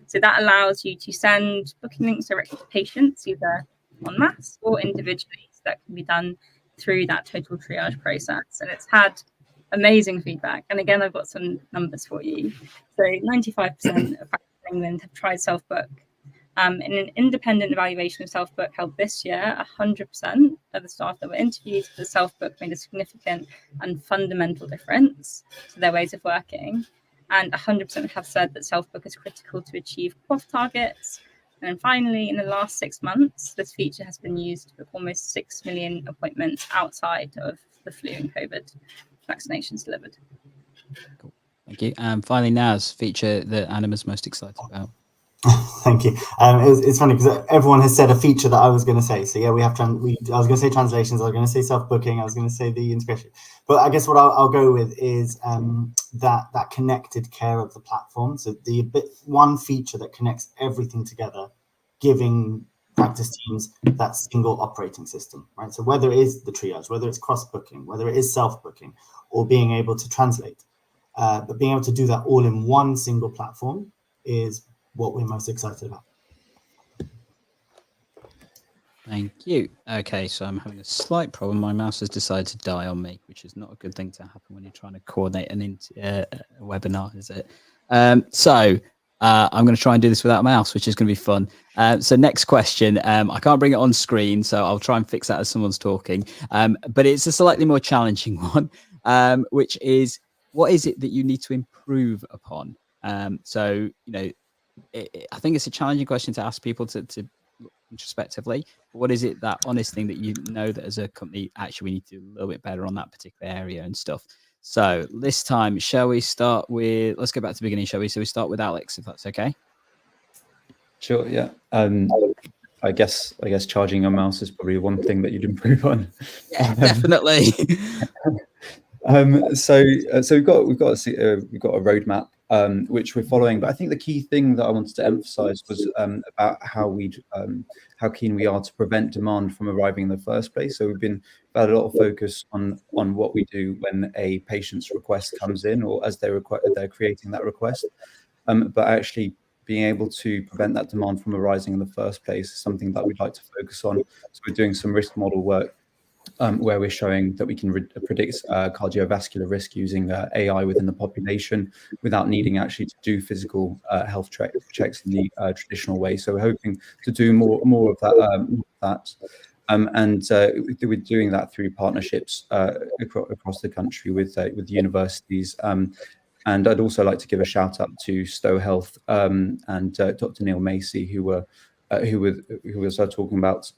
So that allows you to send booking links directly to patients, either en masse or individually. So that can be done through that total triage process. And it's had amazing feedback. And again, I've got some numbers for you. So 95% of practices in England have tried Self-Book. In an independent evaluation of Self-Book held this year, 100% of the staff that were interviewed for Self-Book made a significant and fundamental difference to their ways of working. And 100% have said that Self-Book is critical to achieve QOF targets. And then finally, in the last 6 months, this feature has been used for almost 6 million appointments outside of the flu and COVID vaccinations delivered. Cool, thank you. And finally, Naz, feature that Anima's most excited about. Thank you. It's funny because everyone has said a feature that I was going to say. So yeah, we have I was going to say translations. I was going to say self-booking. I was going to say the integration. But I guess what I'll go with is that connected care of the platform. So one feature that connects everything together, giving practice teams that single operating system, right? So whether it is the triage, whether it's cross-booking, whether it is self-booking, or being able to translate, but being able to do that all in one single platform is what we're most excited about. Thank you. Okay, so I'm having a slight problem. My mouse has decided to die on me, which is not a good thing to happen when you're trying to coordinate a webinar, is it? So I'm going to try and do this without a mouse, which is going to be fun. So next question. I can't bring it on screen, so I'll try and fix that as someone's talking. But it's a slightly more challenging one, which is, what is it that you need to improve upon? So, you know, I think it's a challenging question to ask people to look introspectively. But what is it, that honest thing that you know that as a company, actually, we need to do a little bit better on that particular area and stuff? So this time, shall we start with, let's go back to the beginning, shall we? So we start with Alex, if that's okay. Sure, yeah. I guess charging a mouse is probably one thing that you'd improve on. Yeah, definitely. So we've got a roadmap which we're following, but I think the key thing that I wanted to emphasize was about how keen we are to prevent demand from arriving in the first place. So we've had a lot of focus on what we do when a patient's request comes in, or as they're creating that request, but actually being able to prevent that demand from arising in the first place is something that we'd like to focus on. So we're doing some risk model work where we're showing that we can predict cardiovascular risk using AI within the population without needing actually to do physical health checks in the traditional way. So we're hoping to do more of that. And we're doing that through partnerships across the country with universities. And I'd also like to give a shout out to Stowe Health and Dr. Neil Macy, who was talking about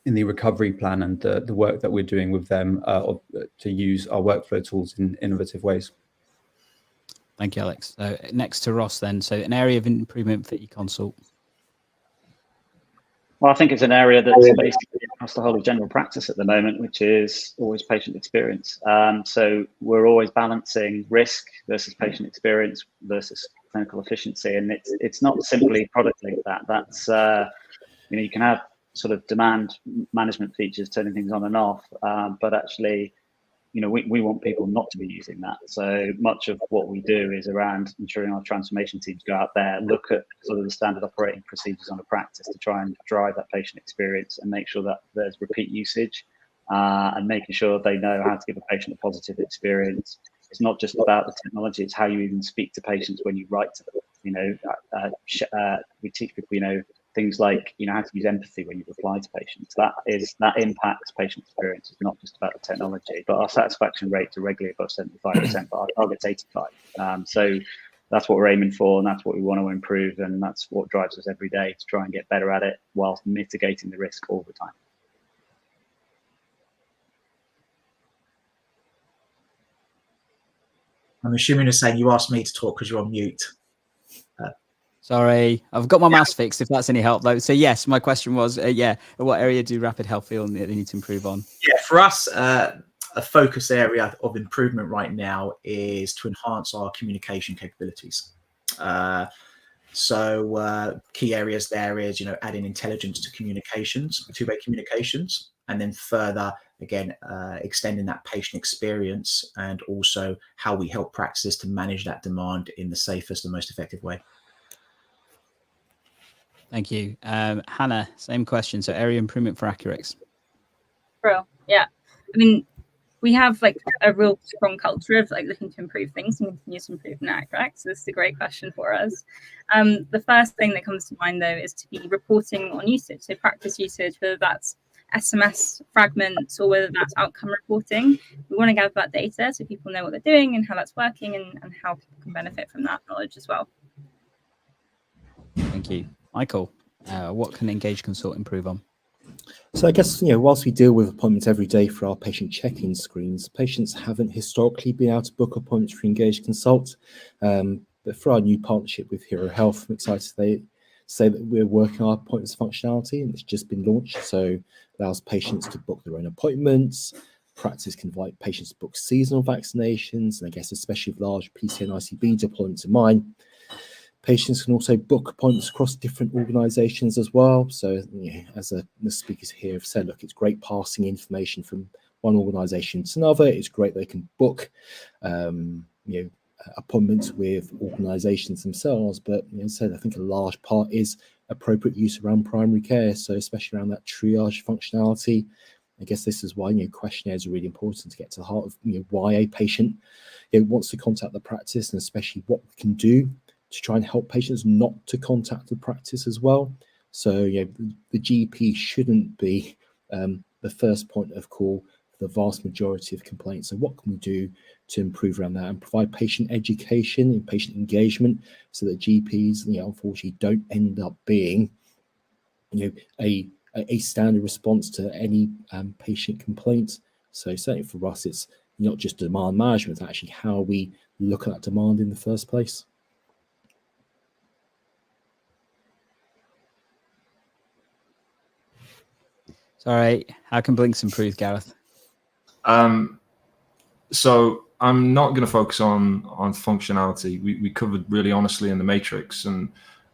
in the recovery plan and the work that we're doing with them to use our workflow tools in innovative ways. Thank you, Alex. So next to Ross then. So an area of improvement for eConsult. Well, I think it's an area that's basically across the whole of general practice at the moment, which is always patient experience. So we're always balancing risk versus patient experience versus clinical efficiency. And it's not simply product linked that's, you can have sort of demand management features, turning things on and off, but actually, we want people not to be using that. So much of what we do is around ensuring our transformation teams go out there, look at sort of the standard operating procedures on a practice to try and drive that patient experience and make sure that there's repeat usage and making sure they know how to give a patient a positive experience. It's not just about the technology, it's how you even speak to patients when you write to them. We teach people, things like, how to use empathy when you reply to patients. That impacts patient experience. It's not just about the technology, but our satisfaction rates are regularly above 75%, but our target's 85%. So that's what we're aiming for, and that's what we want to improve, and that's what drives us every day to try and get better at it whilst mitigating the risk all the time. I'm assuming you're saying you asked me to talk because you're on mute. Sorry, I've got my mouse fixed, if that's any help though. So yes, my question was, what area do Rapid Health feel that they need to improve on? Yeah, for us, a focus area of improvement right now is to enhance our communication capabilities. So key areas there is, adding intelligence to communications, two-way communications, and then further, again, extending that patient experience and also how we help practices to manage that demand in the safest and most effective way. Thank you. Hannah, same question. So area improvement for Accurx. Bro, yeah. I mean, we have like a real strong culture of like looking to improve things and continue to improve in Accurx. So this is a great question for us. The first thing that comes to mind though is to be reporting on usage. So practice usage, whether that's SMS fragments or whether that's outcome reporting. We want to gather that data so people know what they're doing and how that's working and how people can benefit from that knowledge as well. Thank you. Michael, what can Engage Consult improve on? So I guess, whilst we deal with appointments every day for our patient check-in screens, patients haven't historically been able to book appointments for Engage Consult. But for our new partnership with Hero Health, I'm excited to say that we're working on our appointments functionality, and it's just been launched. So it allows patients to book their own appointments. Practice can invite patients to book seasonal vaccinations, and I guess especially with large PCN ICB deployments in mind. Patients can also book appointments across different organisations as well. So, as the speakers here have said, look, it's great passing information from one organisation to another. It's great they can book, appointments with organisations themselves. But as I said, I think a large part is appropriate use around primary care. So, especially around that triage functionality. I guess this is why questionnaires are really important to get to the heart of why a patient wants to contact the practice, and especially what we can do to try and help patients not to contact the practice as well. So the GP shouldn't be the first point of call for the vast majority of complaints. So what can we do to improve around that and provide patient education and patient engagement so that GPs, unfortunately, don't end up being a standard response to any patient complaints. So certainly for us, it's not just demand management, it's actually how we look at that demand in the first place. Sorry, how can Blinx improve, Gareth? So I'm not going to focus on functionality. We covered really honestly in the matrix, and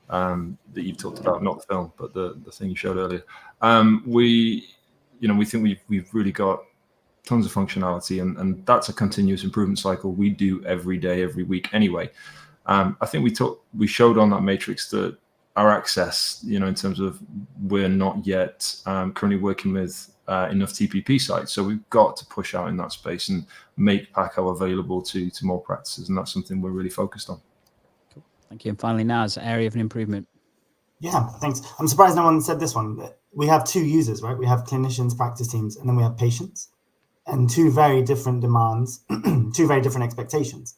that you've talked about, not the film, but the thing you showed earlier. We think we've really got tons of functionality, and that's a continuous improvement cycle we do every day, every week anyway. I think we showed on that matrix that our access, in terms of we're not yet currently working with enough TPP sites. So we've got to push out in that space and make PACO available to more practices. And that's something we're really focused on. Cool. Thank you. And finally, Naz, area of an improvement. Yeah, thanks. I'm surprised no one said this one. We have two users, right? We have clinicians, practice teams, and then we have patients, and two very different demands, two very different expectations.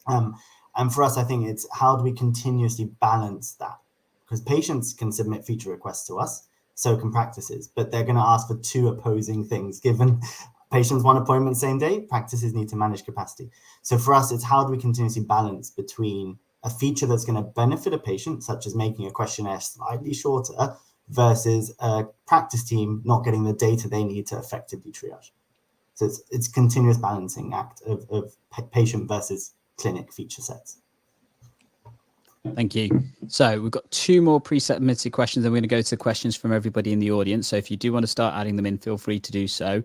And for us, I think it's how do we continuously balance that? Because patients can submit feature requests to us, so can practices, but they're going to ask for two opposing things. Given patients want appointments same day, practices need to manage capacity. So for us, it's how do we continuously balance between a feature that's going to benefit a patient, such as making a questionnaire slightly shorter, versus a practice team not getting the data they need to effectively triage. So it's continuous balancing act of patient versus clinic feature sets. Thank you. So we've got two more pre-submitted questions, and we're going to go to the questions from everybody in the audience. So if you do want to start adding them in, feel free to do so.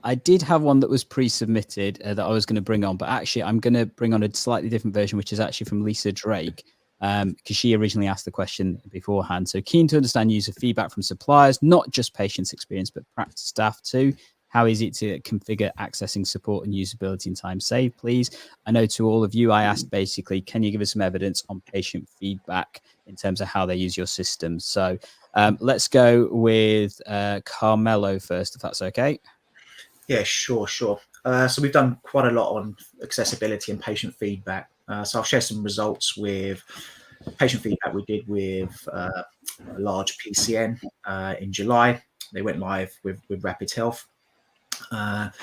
I did have one that was pre-submitted that I was going to bring on, but actually I'm going to bring on a slightly different version, which is actually from Lisa Drake, because she originally asked the question beforehand. So keen to understand user feedback from suppliers, not just patients' experience, but practice staff too. How easy to configure accessing support and usability and time saved, please? I know to all of you, I asked basically, can you give us some evidence on patient feedback in terms of how they use your system? So let's go with Carmelo first, if that's okay. Yeah, sure. So we've done quite a lot on accessibility and patient feedback. So I'll share some results with patient feedback we did with a large PCN in July. They went live with Rapid Health. And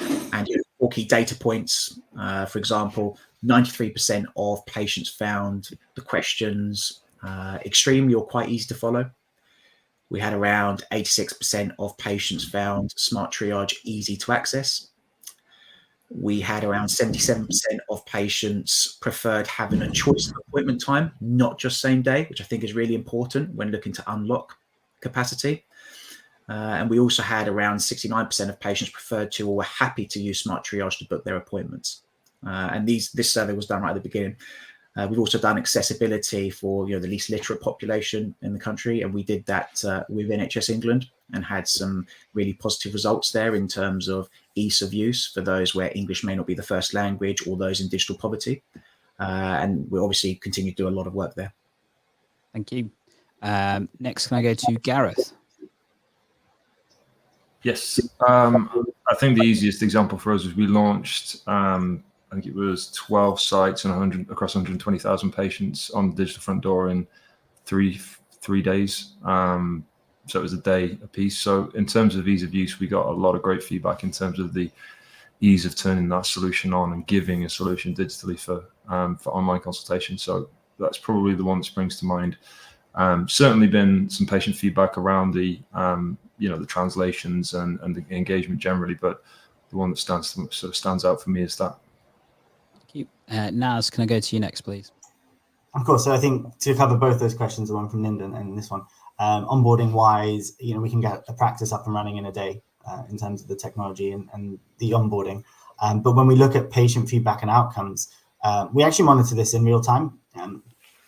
4 key data points, for example, 93% of patients found the questions extremely or quite easy to follow. We had around 86% of patients found Smart Triage easy to access. We had around 77% of patients preferred having a choice of appointment time, not just same day, which I think is really important when looking to unlock capacity. And we also had around 69% of patients preferred to or were happy to use Smart Triage to book their appointments. And this survey was done right at the beginning. We've also done accessibility for the least literate population in the country, and we did that with NHS England and had some really positive results there in terms of ease of use for those where English may not be the first language or those in digital poverty. And we obviously continue to do a lot of work there. Thank you. Next, can I go to Gareth? Yes, I think the easiest example for us was we launched, I think it was 12 sites and across 120,000 patients on the digital front door in three days. So it was a day a piece. So in terms of ease of use, we got a lot of great feedback in terms of the ease of turning that solution on and giving a solution digitally for online consultation. So that's probably the one that springs to mind. Certainly been some patient feedback around the the translations and the engagement generally, but the one that stands out for me is that. Thank you. Naz, can I go to you next, please? Of course. So I think to cover both those questions, the one from Lyndon and this one, onboarding wise, we can get a practice up and running in a day in terms of the technology and the onboarding. But when we look at patient feedback and outcomes, we actually monitor this in real time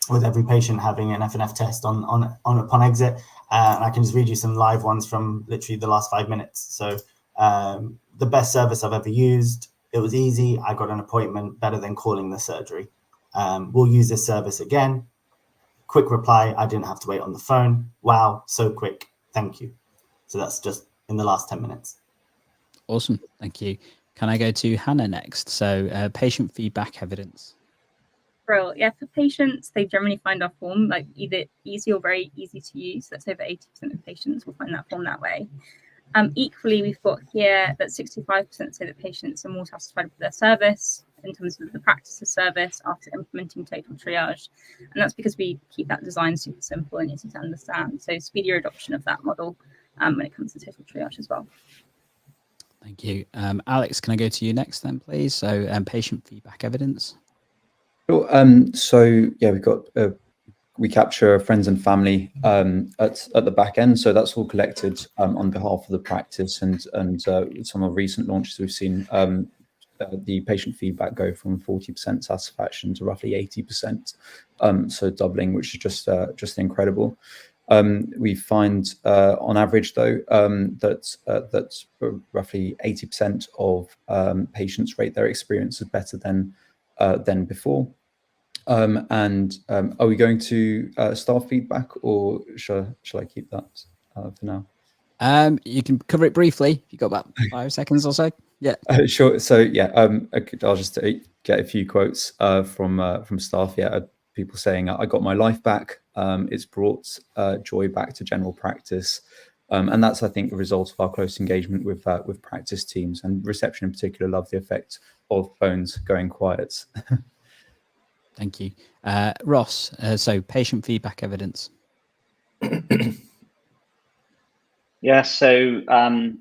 with every patient having an FNF test on upon exit. And I can just read you some live ones from literally the last 5 minutes. So the best service I've ever used. It was easy. I got an appointment, better than calling the surgery. We'll use this service again. Quick reply. I didn't have to wait on the phone. Wow, so quick. Thank you. So that's just in the last 10 minutes. Awesome. Thank you. Can I go to Hannah next? So patient feedback evidence. Brill. Yeah, for patients, they generally find our form like either easy or very easy to use. That's over 80% of patients will find that form that way. Equally, we've got here that 65% say that patients are more satisfied with their service in terms of the practice of service after implementing total triage. And that's because we keep that design super simple and easy to understand. So speedier adoption of that model when it comes to total triage as well. Thank you. Alex, can I go to you next then, please? So patient feedback evidence. Sure. So yeah, we capture friends and family at the back end. So that's all collected on behalf of the practice, and some of the recent launches we've seen the patient feedback go from 40% satisfaction to roughly 80%. So doubling, which is just incredible. We find on average though that roughly 80% of patients rate their experience as better than before. Are we going to staff feedback, or shall I keep that for now? You can cover it briefly. You got about 5 seconds or so. Yeah. Sure. So yeah, I'll just get a few quotes from staff. Yeah, people saying, "I got my life back. It's brought joy back to general practice." And that's, I think, a result of our close engagement with practice teams, and reception in particular love the effect of phones going quiet. Thank you. Ross, so patient feedback evidence. Yeah, so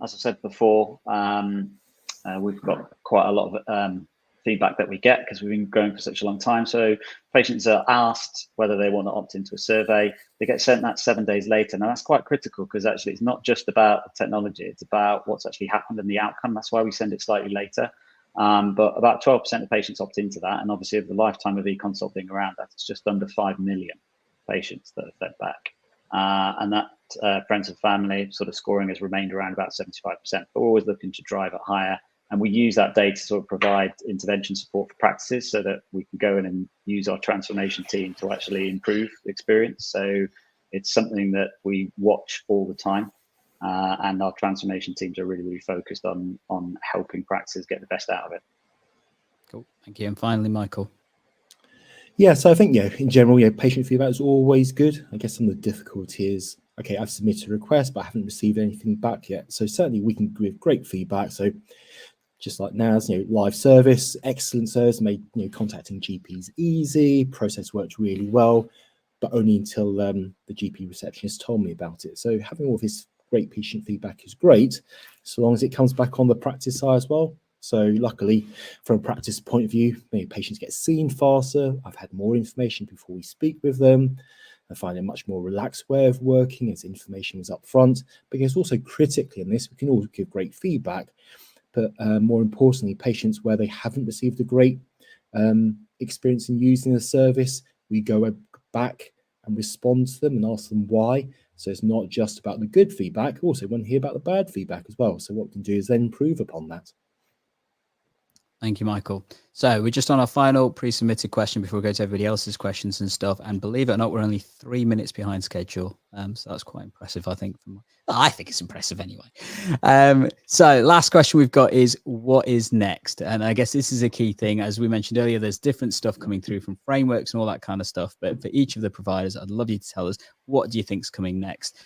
as I said before, we've got quite a lot of feedback that we get because we've been going for such a long time. So patients are asked whether they want to opt into a survey. They get sent that 7 days later. Now that's quite critical because actually it's not just about the technology, it's about what's actually happened and the outcome. That's why we send it slightly later. But about 12% of patients opt into that. And obviously of the lifetime of eConsult being around that, it's just under 5 million patients that are fed back. And that friends and family sort of scoring has remained around about 75%, but we're always looking to drive it higher. And we use that data to sort of provide intervention support for practices so that we can go in and use our transformation team to actually improve the experience. So it's something that we watch all the time. And our transformation teams are really, really focused on helping practices get the best out of it. Cool. Thank you. And finally, Michael. Yeah, so I think, in general, patient feedback is always good. I guess some of the difficulty is, okay, I've submitted a request, but I haven't received anything back yet. So certainly we can give great feedback. So just like Naz, live service, excellent service, made contacting GPs easy, process worked really well, but only until the GP receptionist told me about it. So having all this great patient feedback is great, so long as it comes back on the practice side as well. So luckily, from a practice point of view, patients get seen faster. I've had more information before we speak with them. I find a much more relaxed way of working as information is up front. Because also critically in this, we can all give great feedback, but more importantly, patients where they haven't received a great experience in using the service, we go back and respond to them and ask them why. So it's not just about the good feedback, also we want to hear about the bad feedback as well. So what we can do is then improve upon that. Thank you, Michael. So we're just on our final pre-submitted question before we go to everybody else's questions and stuff. And believe it or not, we're only 3 minutes behind schedule. So that's quite impressive, I think. I think it's impressive anyway. So last question we've got is, what is next? And I guess this is a key thing. As we mentioned earlier, there's different stuff coming through from frameworks and all that kind of stuff. But for each of the providers, I'd love you to tell us, what do you think is coming next?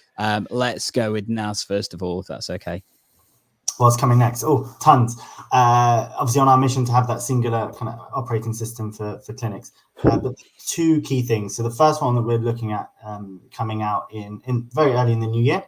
Let's go with Naz first of all, if that's okay. What's coming next? Oh, tons. Obviously, on our mission to have that singular kind of operating system for clinics. But two key things. So the first one that we're looking at coming out in very early in the new year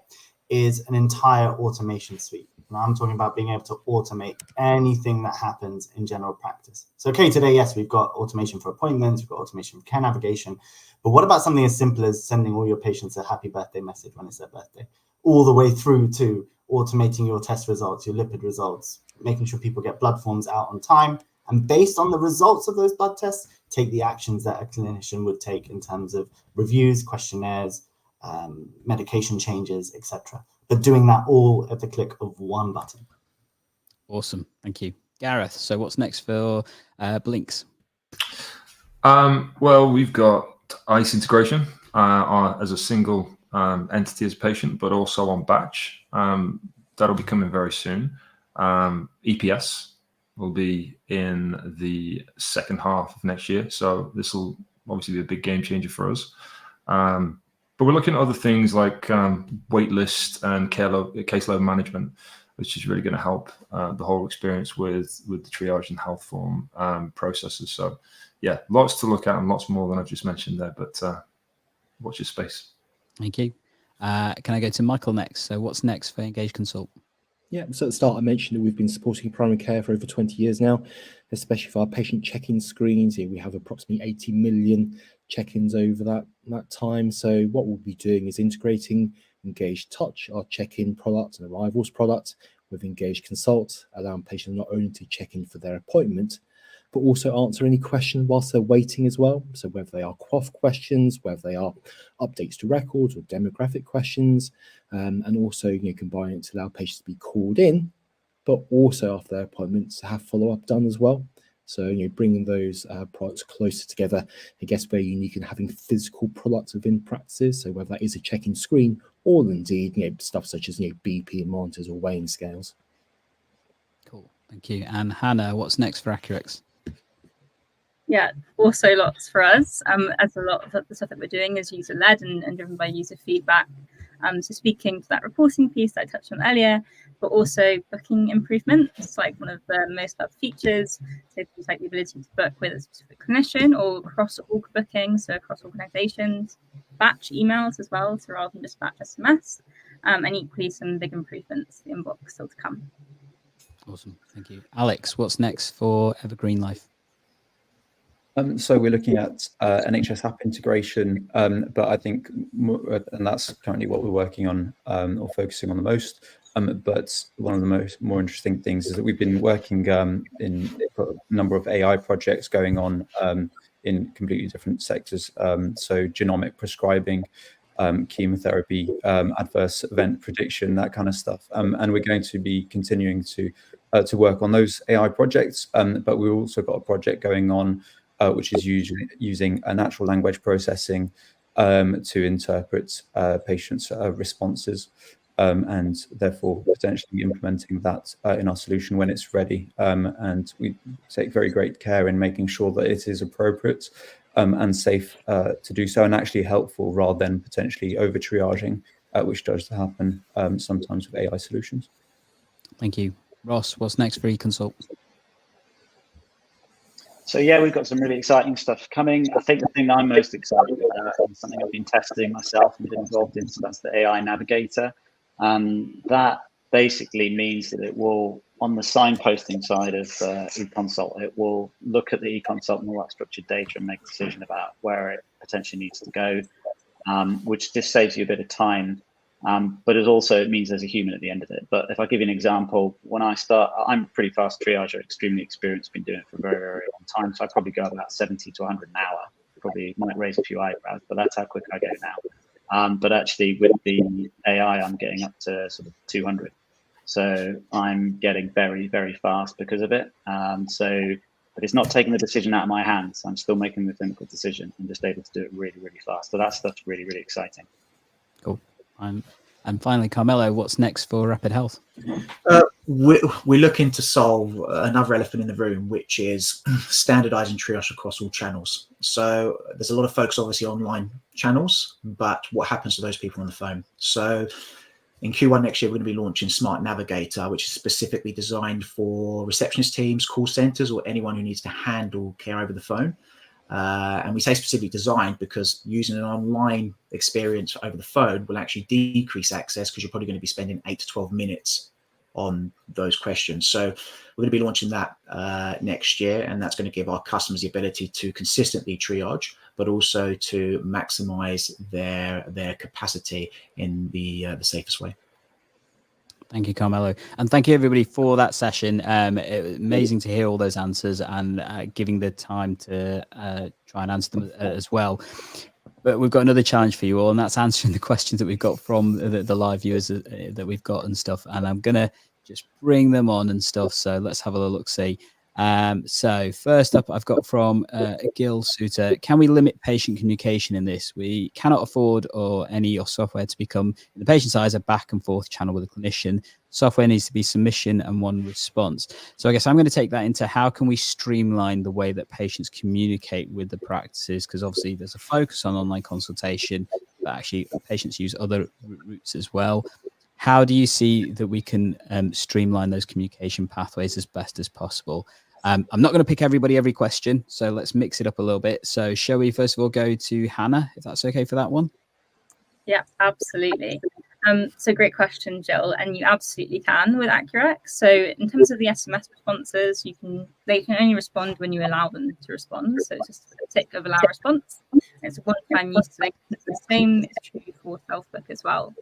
is an entire automation suite. Now, I'm talking about being able to automate anything that happens in general practice. So, okay, today, yes, we've got automation for appointments, we've got automation for care navigation. But what about something as simple as sending all your patients a happy birthday message when it's their birthday, all the way through to automating your test results, your lipid results, making sure people get blood forms out on time, and based on the results of those blood tests, take the actions that a clinician would take in terms of reviews, questionnaires, medication changes, etc. But doing that all at the click of one button. Awesome. Thank you. Gareth, so what's next for Blinx? Well, we've got ICE integration as a single entity as a patient, but also on batch. That'll be coming very soon. EPS will be in the second half of next year. So this will obviously be a big game changer for us. But we're looking at other things like wait list and caseload management, which is really going to help the whole experience with the triage and health form processes. So yeah, lots to look at and lots more than I've just mentioned there, but watch your space. Thank you. Can I go to Michael next? So what's next for Engage Consult? Yeah, so at the start I mentioned that we've been supporting primary care for over 20 years now, especially for our patient check-in screens. Here we have approximately 80 million check-ins over that time. So what we'll be doing is integrating Engage Touch, our check-in product and arrivals product, with Engage Consult, allowing patients not only to check in for their appointment, but also answer any questions whilst they're waiting as well. So whether they are QOF questions, whether they are updates to records or demographic questions, and also combining it to allow patients to be called in, but also after their appointments to have follow-up done as well. So bringing those products closer together, I guess very unique in having physical products within practices. So whether that is a check-in screen or indeed stuff such as BP monitors or weighing scales. Cool, thank you. And Hannah, what's next for Accurx? Yeah, also lots for us, as a lot of the stuff that we're doing is user-led and driven by user feedback. So speaking to that reporting piece that I touched on earlier, but also booking improvements, like one of the most loved features. So things like the ability to book with a specific clinician or across org booking, so across organizations, batch emails as well, so rather than just batch SMS, and equally some big improvements to the inbox still to come. Awesome, thank you. Alex, what's next for Evergreen Life? So we're looking at NHS app integration, but I think, and that's currently what we're working on or focusing on the most. But one of the more interesting things is that we've been working in a number of AI projects going on in completely different sectors. So genomic prescribing, chemotherapy, adverse event prediction, that kind of stuff. And we're going to be continuing to work on those AI projects. But we've also got a project going on which is using a natural language processing to interpret patients' responses, and therefore potentially implementing that in our solution when it's ready. And we take very great care in making sure that it is appropriate and safe to do so, and actually helpful rather than potentially over triaging, which does happen sometimes with AI solutions. Thank you. Ross, what's next for eConsult? So yeah, we've got some really exciting stuff coming. I think the thing that I'm most excited about is something I've been testing myself and been involved in, so that's the AI Navigator. That basically means that it will, on the signposting side of eConsult, it will look at the eConsult and all that structured data and make a decision about where it potentially needs to go, which just saves you a bit of time. But it means there's a human at the end of it. But if I give you an example, when I start, I'm a pretty fast triager, extremely experienced, been doing it for a very, very long time. So I probably go about 70 to 100 an hour. Probably might raise a few eyebrows, but that's how quick I go now. But actually with the AI, I'm getting up to sort of 200. So I'm getting very, very fast because of it. But it's not taking the decision out of my hands. I'm still making the clinical decision. I'm just able to do it really, really fast. So that stuff's really, really exciting. Cool. And finally, Carmelo, what's next for Rapid Health? We're looking to solve another elephant in the room, which is standardizing triage across all channels. So there's a lot of folks obviously online channels, but what happens to those people on the phone? So In Q1 next year, we're going to be launching Smart Navigator, which is specifically designed for receptionist teams, call centers, or anyone who needs to handle care over the phone. And we say specifically designed because using an online experience over the phone will actually decrease access, because you're probably going to be spending 8 to 12 minutes on those questions. So we're going to be launching that next year, and that's going to give our customers the ability to consistently triage, but also to maximize their capacity in the safest way. Thank you, Carmelo. And thank you, everybody, for that session. It was amazing to hear all those answers and giving the time to try and answer them as well. But we've got another challenge for you all, and that's answering the questions that we've got from the live viewers that we've got and stuff. And I'm going to just bring them on and stuff. So let's have a look-see. So first up, I've got from Gil Suter. Can we limit patient communication in this? We cannot afford any software to become, in the patient's eyes, a back and forth channel with a clinician. Software needs to be submission and one response. So I guess I'm going to take that into how can we streamline the way that patients communicate with the practices? Because obviously there's a focus on online consultation, but actually patients use other routes as well. How do you see that we can streamline those communication pathways as best as possible? I'm not going to pick every question, so let's mix it up a little bit. So shall we first of all go to Hannah, if that's okay for that one? Yeah, absolutely. So great question, Jill, and you absolutely can with Accurx. So in terms of the SMS responses, they can only respond when you allow them to respond. So it's just a tick of allow response. It's a one-time use, so it's the same is true for self-book as well.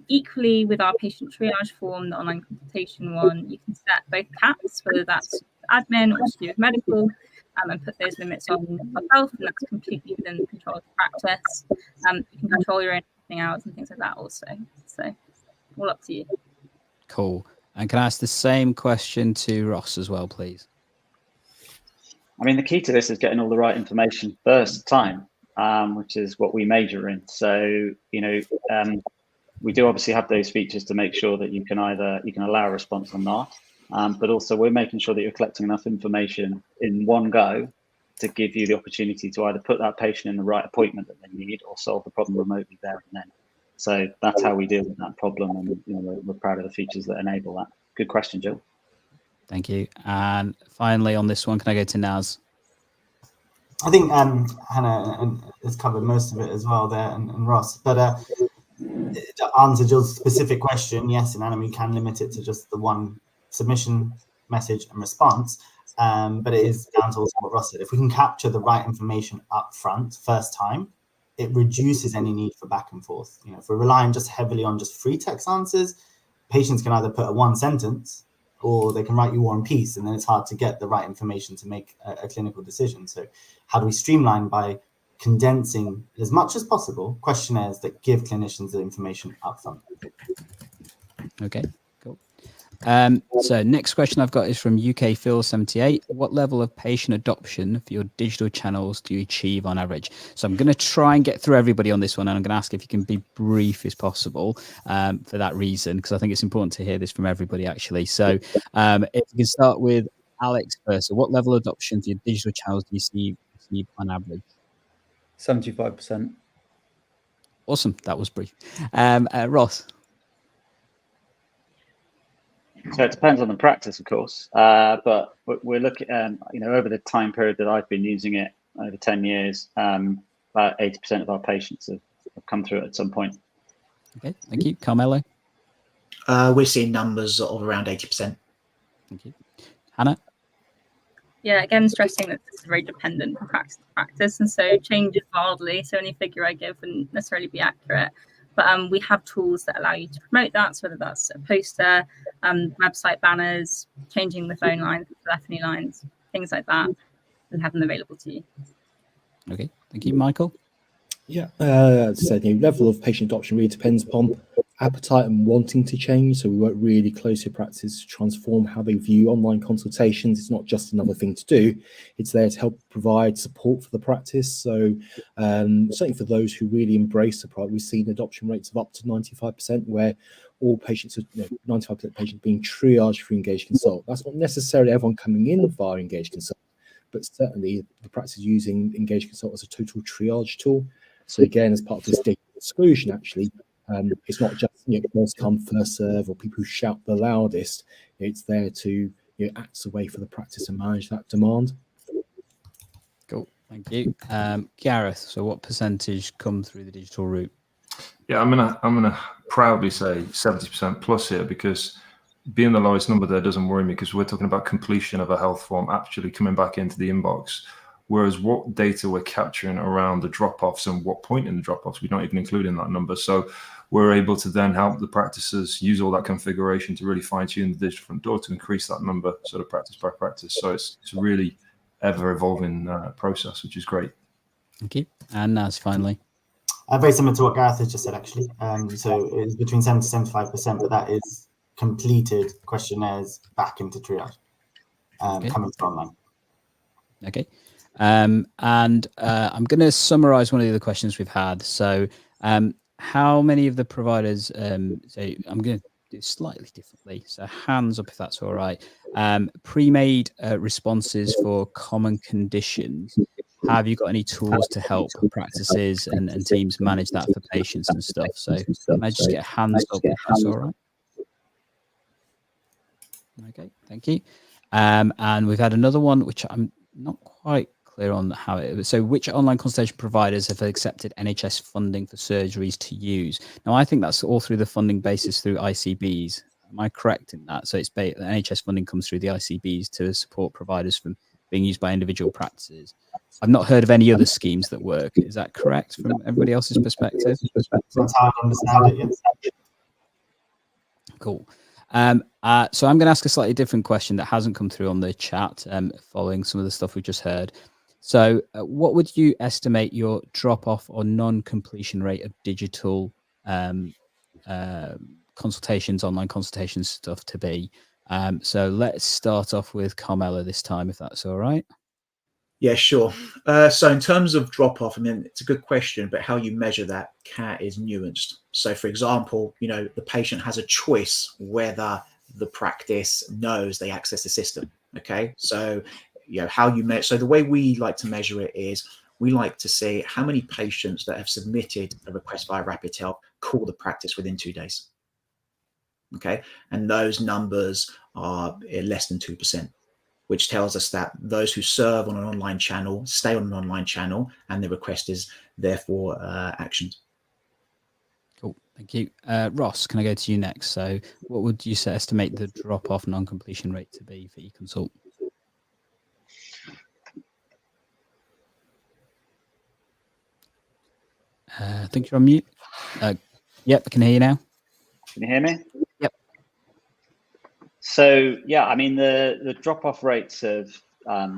Equally, with our patient triage form, the online consultation one, you can set both caps, whether that's admin or to do with medical, and put those limits on yourself, and that's completely within the control of the practice. You can control your own hours and things like that also. So all up to you. Cool. And can I ask the same question to Ross as well, please? I mean, the key to this is getting all the right information first time, which is what we major in. So, we do obviously have those features to make sure that you can allow a response or not, but also we're making sure that you're collecting enough information in one go to give you the opportunity to either put that patient in the right appointment that they need or solve the problem remotely there and then. So that's how we deal with that problem, and we're proud of the features that enable that. Good question, Jill. Thank you. And finally on this one, can I go to Naz? I think Hannah has covered most of it as well there, and Ross, but to answer Jill's specific question, yes, in Anima you can limit it to just the one submission, message, and response. But it is down to also what Ross said. If we can capture the right information up front, first time, it reduces any need for back and forth. If we're relying just heavily on just free text answers, patients can either put a one sentence or they can write you War and Peace, and then it's hard to get the right information to make a clinical decision. So how do we streamline by condensing as much as possible questionnaires that give clinicians the information up front? Okay, cool. So next question I've got is from UK Phil 78. What level of patient adoption for your digital channels do you achieve on average? So I'm going to try and get through everybody on this one, and I'm going to ask if you can be brief as possible for that reason, because I think it's important to hear this from everybody actually. So if you can start with Alex first. So what level of adoption for your digital channels do you see on average? 75%. Awesome. That was brief. Ross. So it depends on the practice, of course, but we're looking, over the time period that I've been using it, over 10 years, about 80% of our patients have come through it at some point. Okay, thank you. Carmelo? We're seeing numbers of around 80%. Thank you. Hannah? Yeah, again, stressing that this is very dependent from practice to practice, and so changes wildly. So any figure I give wouldn't necessarily be accurate. But we have tools that allow you to promote that, so whether that's a poster, website banners, changing the phone lines, telephony lines, things like that, and have them available to you. Okay, thank you. Michael? Yeah, as I said, the level of patient adoption really depends upon appetite and wanting to change. So we work really closely with practices to transform how they view online consultations. It's not just another thing to do. It's there to help provide support for the practice. So certainly for those who really embrace the product, we've seen adoption rates of up to 95%, where all patients, 95% of patients being triaged through Engage Consult. That's not necessarily everyone coming in via Engage Consult, but certainly the practice is using Engage Consult as a total triage tool. So again, as part of this data exclusion, actually, It's not just first come, first serve, or people who shout the loudest. It's there to act as a way for the practice to manage that demand. Cool, thank you. Gareth, so what percentage come through the digital route? Yeah, I'm gonna proudly say 70% plus here, because being the lowest number there doesn't worry me, because we're talking about completion of a health form actually coming back into the inbox. Whereas what data we're capturing around the drop-offs and what point in the drop-offs, we're not even including that number. So we're able to then help the practices use all that configuration to really fine-tune the digital front door to increase that number sort of practice by practice. So it's a really ever-evolving process, which is great. Thank you. And Naz, finally. Very similar to what Gareth has just said, actually. So it's between 70 to 75%, but that is completed questionnaires back into triage, coming from online. Okay. And I'm going to summarize one of the other questions we've had. So how many of the providers, so I'm going to do it slightly differently. So hands up if that's all right. Pre-made responses for common conditions. Have you got any tools to help practices and teams manage that for patients and stuff? So can I just get hands up if that's all right? Okay, thank you. And we've had another one, which I'm not quite clear on how it was. So which online consultation providers have accepted NHS funding for surgeries to use? Now, I think that's all through the funding basis through ICBs. Am I correct in that? So it's the NHS funding comes through the ICBs to support providers from being used by individual practices. I've not heard of any other schemes that work. Is that correct from everybody else's perspective? That's how I understand it, yes. Cool. So I'm going to ask a slightly different question that hasn't come through on the chat following some of the stuff we just heard. So what would you estimate your drop-off or non-completion rate of digital consultations, online consultation stuff to be? So let's start off with Carmela this time, if that's all right. Yeah, sure. So in terms of drop-off, I mean, it's a good question, but how you measure that is nuanced. So for example, the patient has a choice whether the practice knows they access the system. Okay, so how you measure. So the way we like to measure it is we like to see how many patients that have submitted a request via Rapid Help call the practice within 2 days. Okay, and those numbers are less than 2%. Which tells us that those who serve on an online channel stay on an online channel, and the request is therefore actioned. Cool, thank you. Ross, can I go to you next? So what would you estimate the drop-off non-completion rate to be for eConsult? I think you're on mute. Yep, I can hear you now. Can you hear me? Yep. So yeah, I mean the drop-off rates have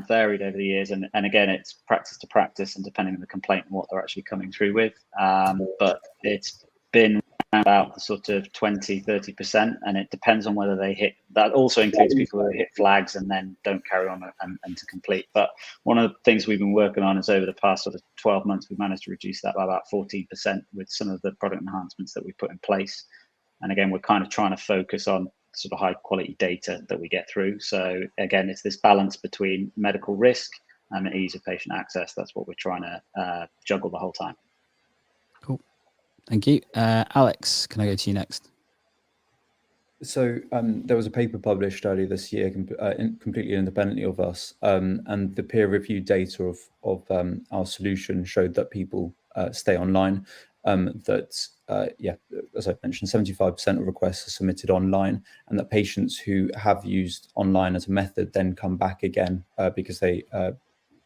varied over the years, and again it's practice to practice and depending on the complaint and what they're actually coming through with. But it's been about the sort of 20-30%, and it depends on whether they hit. That also includes people who hit flags and then don't carry on and to complete. But one of the things we've been working on is over the past sort of 12 months, we've managed to reduce that by about 14% with some of the product enhancements that we put in place. And again, we're kind of trying to focus on sort of high quality data that we get through. So again, it's this balance between medical risk and the ease of patient access. That's what we're trying to juggle the whole time. Cool. Thank you. Alex, can I go to you next? So there was a paper published earlier this year, completely independently of us, and the peer-reviewed data of our solution showed that people stay online. Yeah, as I mentioned, 75% of requests are submitted online, and that patients who have used online as a method then come back again because they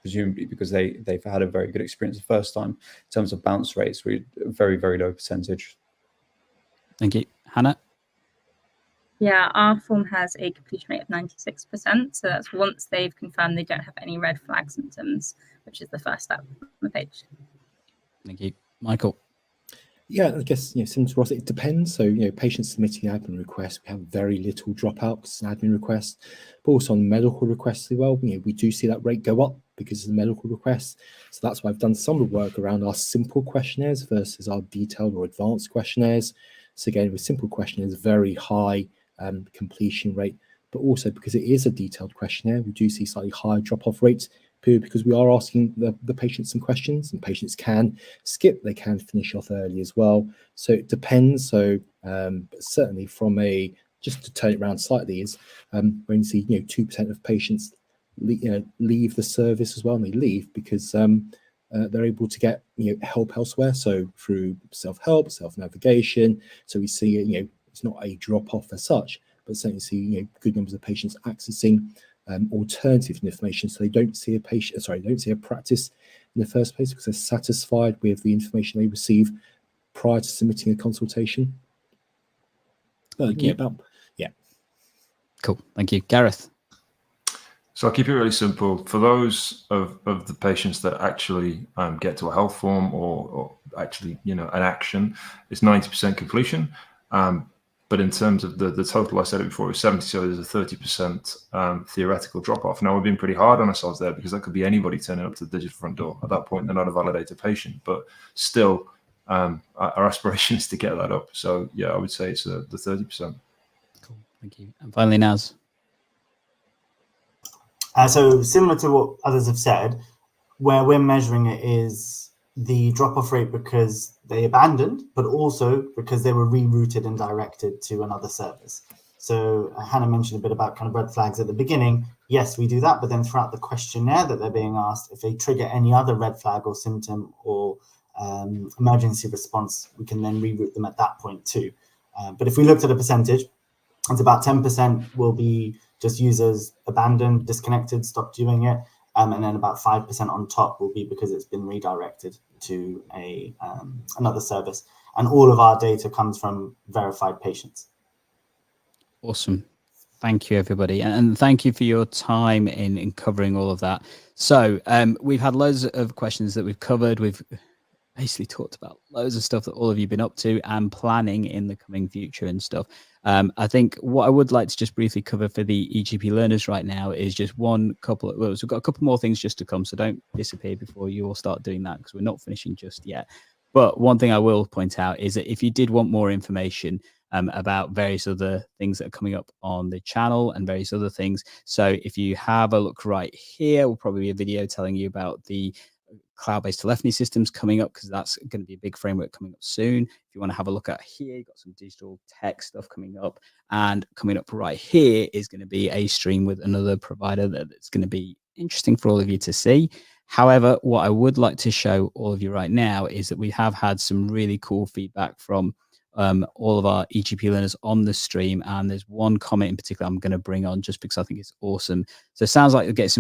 presumably because they've had a very good experience the first time. In terms of bounce rates, we're very, very low percentage. Thank you. Hannah? Yeah, our form has a completion rate of 96%. So that's once they've confirmed they don't have any red flag symptoms, which is the first step on the page. Thank you. Michael? Yeah, I guess, similar to Ross, it depends. So, patients submitting admin requests, we have very little dropouts in admin requests, but also on medical requests as well. We do see that rate go up because of the medical requests. So that's why I've done some of the work around our simple questionnaires versus our detailed or advanced questionnaires. So again, with simple questionnaires, very high completion rate, but also because it is a detailed questionnaire, we do see slightly higher drop-off rates purely because we are asking the patients some questions, and patients can skip, they can finish off early as well. So it depends. So but certainly from a, just to turn it around slightly, is when you see 2% of patients leave the service as well, and they leave because they're able to get help elsewhere, so through self-help, self-navigation. So we see it's not a drop-off as such, but certainly see good numbers of patients accessing alternative information, so they don't see a practice in the first place because they're satisfied with the information they receive prior to submitting a consultation. Cool, thank you. Gareth? So I'll keep it really simple. For those of the patients that actually get to a health form or actually, an action, it's 90% completion. But in terms of the total, I said it before, it was 70, so there's a 30% theoretical drop-off. Now, we're being pretty hard on ourselves there because that could be anybody turning up to the digital front door. At that point, they're not a validated patient. But still, our aspiration is to get that up. So, yeah, I would say it's the 30%. Cool, thank you. And finally, Naz? So similar to what others have said, where we're measuring it is the drop-off rate because they abandoned, but also because they were rerouted and directed to another service. So Hannah mentioned a bit about kind of red flags at the beginning. Yes, we do that, but then throughout the questionnaire that they're being asked, if they trigger any other red flag or symptom or emergency response, we can then reroute them at that point too. But if we looked at a percentage, it's about 10% will be just users abandoned, disconnected, stopped doing it. And then about 5% on top will be because it's been redirected to another service. And all of our data comes from verified patients. Awesome. Thank you, everybody. And thank you for your time in covering all of that. So we've had loads of questions that we've covered. We've basically talked about loads of stuff that all of you have been up to and planning in the coming future and stuff. I think what I would like to just briefly cover for the EGP learners right now is just we've got a couple more things just to come, so don't disappear before you all start doing that because we're not finishing just yet. But one thing I will point out is that if you did want more information about various other things that are coming up on the channel and various other things, so if you have a look right here, will probably be a video telling you about the cloud-based telephony systems coming up, because that's going to be a big framework coming up soon. If you want to have a look at here, you've got some digital tech stuff coming up, and coming up right here is going to be a stream with another provider that's going to be interesting for all of you to see. However, what I would like to show all of you right now is that we have had some really cool feedback from all of our EGP learners on the stream, and there's one comment in particular I'm going to bring on just because I think it's awesome. So it sounds like you'll get some